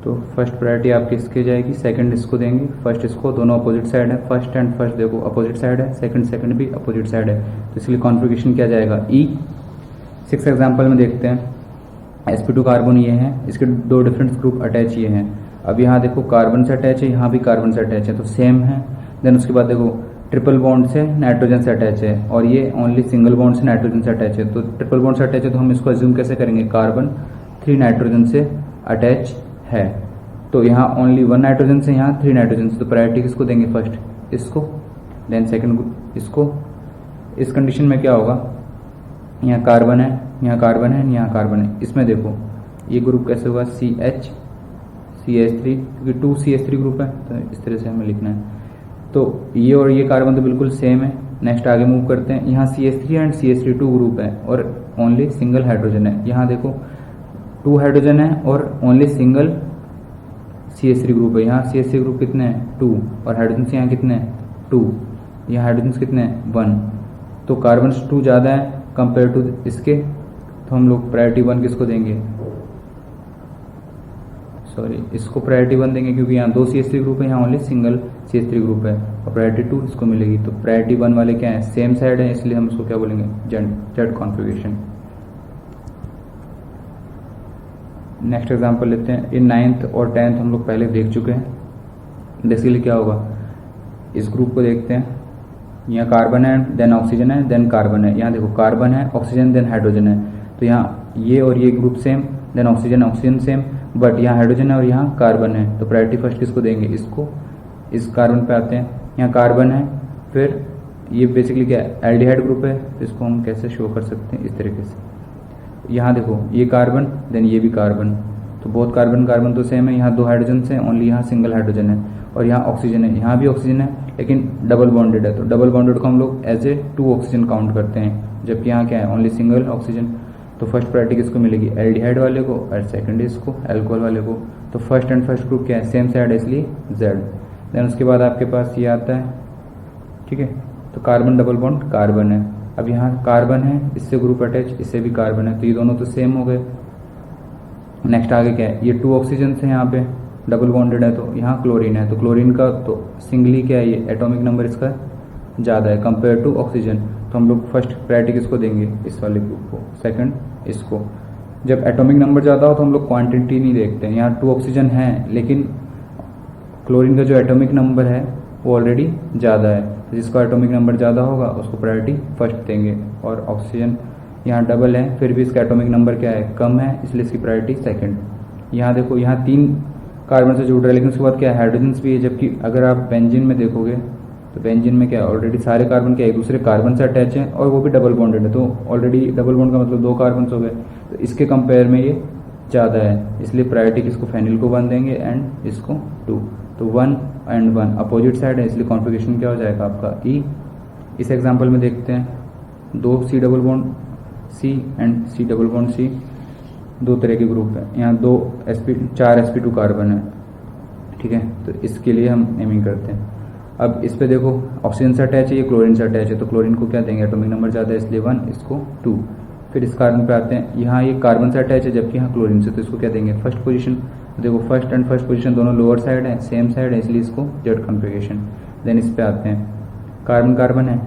तो फर्स्ट प्रायोरिटी आपकी इसके जाएगी, सेकंड इसको देंगे, फर्स्ट इसको, दोनों अपोजिट साइड है, फर्स्ट एंड फर्स्ट देखो अपोजिट साइड है, सेकंड भी अपोजिट साइड है, तो इसलिए कॉन्फ़िगरेशन क्या जाएगा, ई। 6 एग्जाम्पल में देखते हैं, sp2 कार्बन ये है, इसके 2 डिफरेंट ग्रुप अटैच ये हैं। अब यहाँ देखो कार्बन से अटैच है, यहाँ भी कार्बन से अटैच है, तो सेम है। देन उसके बाद देखो ट्रिपल बॉन्ड से नाइट्रोजन से अटैच है, और ये ओनली सिंगल बॉन्ड से नाइट्रोजन से अटैच है। तो ट्रिपल बॉन्ड से अटैच है, तो हम इसको अज्यूम कैसे करेंगे, कार्बन 3 नाइट्रोजन से अटैच है, तो यहाँ ओनली 1 नाइट्रोजन से, यहाँ 3 नाइट्रोजन से, तो प्रायोरिटी किसको देंगे, फर्स्ट इसको, देन सेकंड इसको। इस कंडीशन में क्या होगा, यहाँ कार्बन है, यहाँ कार्बन है, यहाँ कार्बन है, इसमें देखो ये ग्रुप कैसे होगा, CH CH3, क्योंकि 2 CH3 ग्रुप है, तो इस तरह से हमें लिखना है। तो ये और ये कार्बन तो बिल्कुल सेम है। नेक्स्ट आगे मूव करते हैं, यहाँ CH3 एंड CH3 ग्रुप है, और ओनली सिंगल हाइड्रोजन है। यहाँ देखो 2 हाइड्रोजन है और ओनली सिंगल CH3 ग्रुप है। यहाँ CH3 ग्रुप कितने हैं, 2, और हाइड्रोजन यहाँ कितने हैं, 2, यहाँ हाइड्रोजन कितने हैं, 1। तो कार्बन 2 ज़्यादा है कंपेयर टू इसके, तो हम लोग प्रायोरिटी 1 किसको देंगे, सॉरी इसको प्रायोरिटी 1 देंगे, क्योंकि यहाँ 2 CH3 ग्रुप है, यहाँ ओनली सिंगल CH3 ग्रुप है, और प्रायोरिटी 2 इसको मिलेगी। तो प्रायोरिटी 1 वाले क्या है, सेम साइड है, इसलिए हम इसको क्या बोलेंगे, जेड कॉन्फ़िगरेशन। नेक्स्ट एग्जांपल लेते हैं। इन 9th और 10th हम लोग पहले देख चुके हैं, बेसिकली क्या होगा, इस ग्रुप को देखते हैं। यहाँ कार्बन है, देन ऑक्सीजन है, देन कार्बन है। यहाँ देखो कार्बन है, ऑक्सीजन, देन हाइड्रोजन है, तो यहाँ ये और ये group same, then oxygen oxygen same, but यहाँ हाइड्रोजन है और यहाँ कार्बन है, तो प्रायोरिटी फर्स्ट किसको देंगे, इसको। इस कार्बन पे आते हैं, यहाँ कार्बन है, फिर ये बेसिकली क्या है, एल्डिहाइड ग्रुप है, तो इसको हम कैसे शो कर सकते हैं, इस तरीके से। यहाँ देखो ये कार्बन, देन ये भी कार्बन, तो बहुत कार्बन कार्बन तो सेम है। यहाँ 2 हाइड्रोजन से, ओनली यहाँ सिंगल हाइड्रोजन है, और यहाँ ऑक्सीजन है, यहाँ भी ऑक्सीजन है, लेकिन डबल बॉन्डेड है, तो डबल बॉन्डेड को हम लोग एज ए 2 ऑक्सीजन काउंट करते हैं, जबकि यहाँ क्या है, ओनली सिंगल ऑक्सीजन। तो फर्स्ट प्रायोरिटी किसको मिलेगी, एल्डिहाइड वाले को, और सेकंड इसको, अल्कोहल वाले को। तो फर्स्ट एंड फर्स्ट ग्रुप क्या है, सेम साइड है, इसलिए जेड। देन उसके बाद आपके पास ये आता है, ठीक है, तो कार्बन डबल बॉन्ड कार्बन है। अब यहाँ कार्बन है, इससे ग्रुप अटैच, इससे भी कार्बन है, तो ये दोनों तो सेम हो गए। नेक्स्ट आगे क्या है, ये 2 ऑक्सीजन से यहाँ पे डबल बॉन्डेड है, तो यहाँ क्लोरीन है, तो क्लोरीन का तो सिंगली क्या है, ये एटॉमिक नंबर इसका ज़्यादा है कंपेयर टू ऑक्सीजन, तो हम लोग फर्स्ट प्रायोरिटी किसको देंगे, इस वाले ग्रुप को, सेकंड इसको। जब एटॉमिक नंबर ज़्यादा हो तो हम लोग क्वांटिटी नहीं देखते हैं, यहाँ 2 ऑक्सीजन है लेकिन क्लोरीन का जो एटॉमिक नंबर है वो ऑलरेडी ज़्यादा है, जिसका एटॉमिक नंबर ज़्यादा होगा उसको प्रायोरिटी फर्स्ट देंगे। और ऑक्सीजन यहाँ डबल है फिर भी इसका एटॉमिक नंबर क्या है, कम है, इसलिए इसकी प्रायोरिटी सेकंड। यहाँ देखो यहाँ 3 कार्बन से जुड़ रहा है लेकिन उसके बाद क्या है, हाइड्रोजन्स भी है, जबकि अगर आप बेंजीन में देखोगे तो बेंजीन में क्या है, ऑलरेडी सारे कार्बन क्या एक दूसरे कार्बन से अटैच हैं और वो भी डबल बॉन्डेड है, तो ऑलरेडी डबल बॉन्ड का मतलब 2 कार्बन हो गए, तो इसके कंपेयर में ये ज़्यादा है, इसलिए प्रायोरिटी किसको, फेनिल को 1 देंगे एंड इसको 2, तो 1 एंड 1 अपोजिट साइड है, इसलिए कॉन्फ़िगरेशन क्या हो जाएगा आपका ई। इस एग्जाम्पल में देखते हैं 2 C double bond C and C double bond C, 2 तरह के ग्रुप है, यहाँ 4 sp2 कार्बन है, ठीक है, तो इसके लिए हम नेमिंग करते हैं। अब इस पे देखो ऑक्सीजन से अटैच है, ये क्लोरीन से अटैच है, तो क्लोरीन को क्या देंगे, एटॉमिक नंबर ज़्यादा है इसलिए 1, इसको 2। फिर इस कार्बन पे आते हैं, यहाँ ये कार्बन से अटैच है जबकि यहाँ क्लोरीन से, तो इसको क्या देंगे, फर्स्ट पोजीशन। देखो फर्स्ट एंड फर्स्ट पोजीशन दोनों लोअर साइड है, सेम साइड है, इसलिए इसको जेड कॉन्फ़िगरेशन। देन इस पे आते हैं, कार्बन कार्बन है,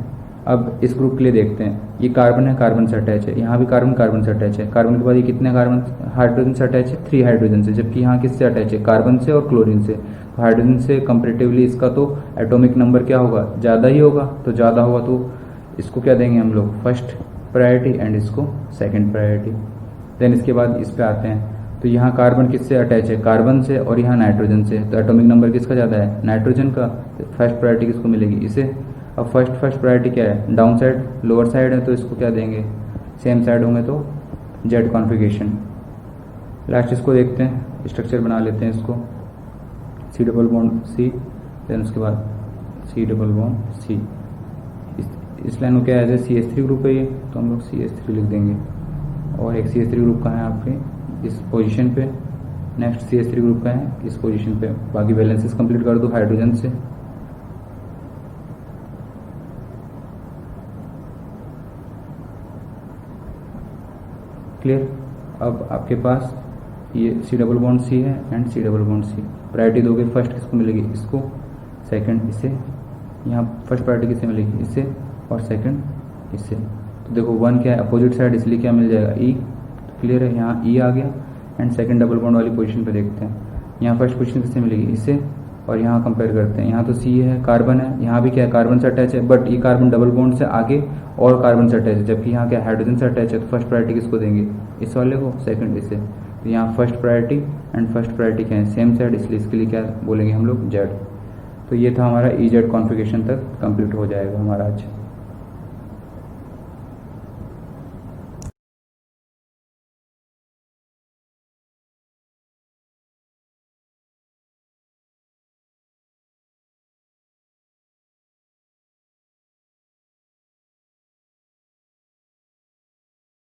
अब इस ग्रुप के लिए देखते हैं, ये कार्बन है, कार्बन से अटैच है, यहाँ भी कार्बन कार्बन से अटैच है, कार्बन के बाद ये कितने कार्बन हाइड्रोजन से अटैच है, 3 हाइड्रोजन से, जबकि यहाँ किससे अटैच है, कार्बन से और क्लोरीन से। तो हाइड्रोजन से कंपेरेटिवली इसका तो एटॉमिक नंबर क्या होगा, ज़्यादा ही होगा, तो ज़्यादा होगा तो इसको क्या देंगे हम लोग, फर्स्ट प्रायोरिटी एंड इसको सेकेंड प्रायोरिटी। देन इसके बाद इस पे आते हैं, तो यहाँ कार्बन किससे अटैच है, कार्बन से, और यहाँ नाइट्रोजन से, तो एटॉमिक नंबर किसका ज़्यादा है, नाइट्रोजन का, तो फर्स्ट प्रायोरिटी किसको मिलेगी, इसे। अब फर्स्ट प्रायोरिटी क्या है, डाउन साइड लोअर साइड है, तो इसको क्या देंगे, सेम साइड होंगे तो जेड कॉन्फ़िगरेशन। लास्ट इसको देखते हैं, स्ट्रक्चर बना लेते हैं इसको, C double bond C, then उसके बाद C डबल बॉन्ड C। इस लाइन को क्या है, CH3 ग्रुप है ये, तो हम लोग CH3 लिख देंगे, और एक CH3 ग्रुप का है आपके इस पोजीशन पे, नेक्स्ट CH3 ग्रुप का है इस पोजीशन पे। बाकी बैलेंसेस कंप्लीट कर दो हाइड्रोजन से। क्लियर। अब आपके पास ये C डबल बॉन्ड C है and C double bond C। Priority दोगे, फर्स्ट किसको मिलेगी, इसको, सेकंड इसे, यहाँ फर्स्ट प्रायोरिटी किसे मिलेगी, इसे, और सेकंड इसे। तो देखो 1 क्या है, अपोजिट साइड, इसलिए क्या मिल जाएगा, E। क्लियर है, यहाँ E आ गया। एंड सेकंड डबल बॉन्ड वाली पोजीशन पे देखते हैं, यहाँ फर्स्ट पोजीशन किससे मिलेगी, इसे, और यहाँ कंपेयर करते हैं, यहाँ तो C है, कार्बन है, यहाँ भी क्या है, कार्बन से अटैच है, बट ये कार्बन डबल बॉन्ड से आगे और कार्बन से अटैच है, जबकि यहाँ क्या हाइड्रोजन से अटैच है, तो फर्स्ट प्रायोरिटी किसको देंगे, इस वाले को, सेकंड इसे। तो यहाँ first priority and first priority क्या है, सेम साइड, इसलिए इसके लिए क्या बोलेंगे हम लोग, जेड। तो ये था हमारा EZ कॉन्फ़िगरेशन तक कंप्लीट हो जाएगा हमारा आज।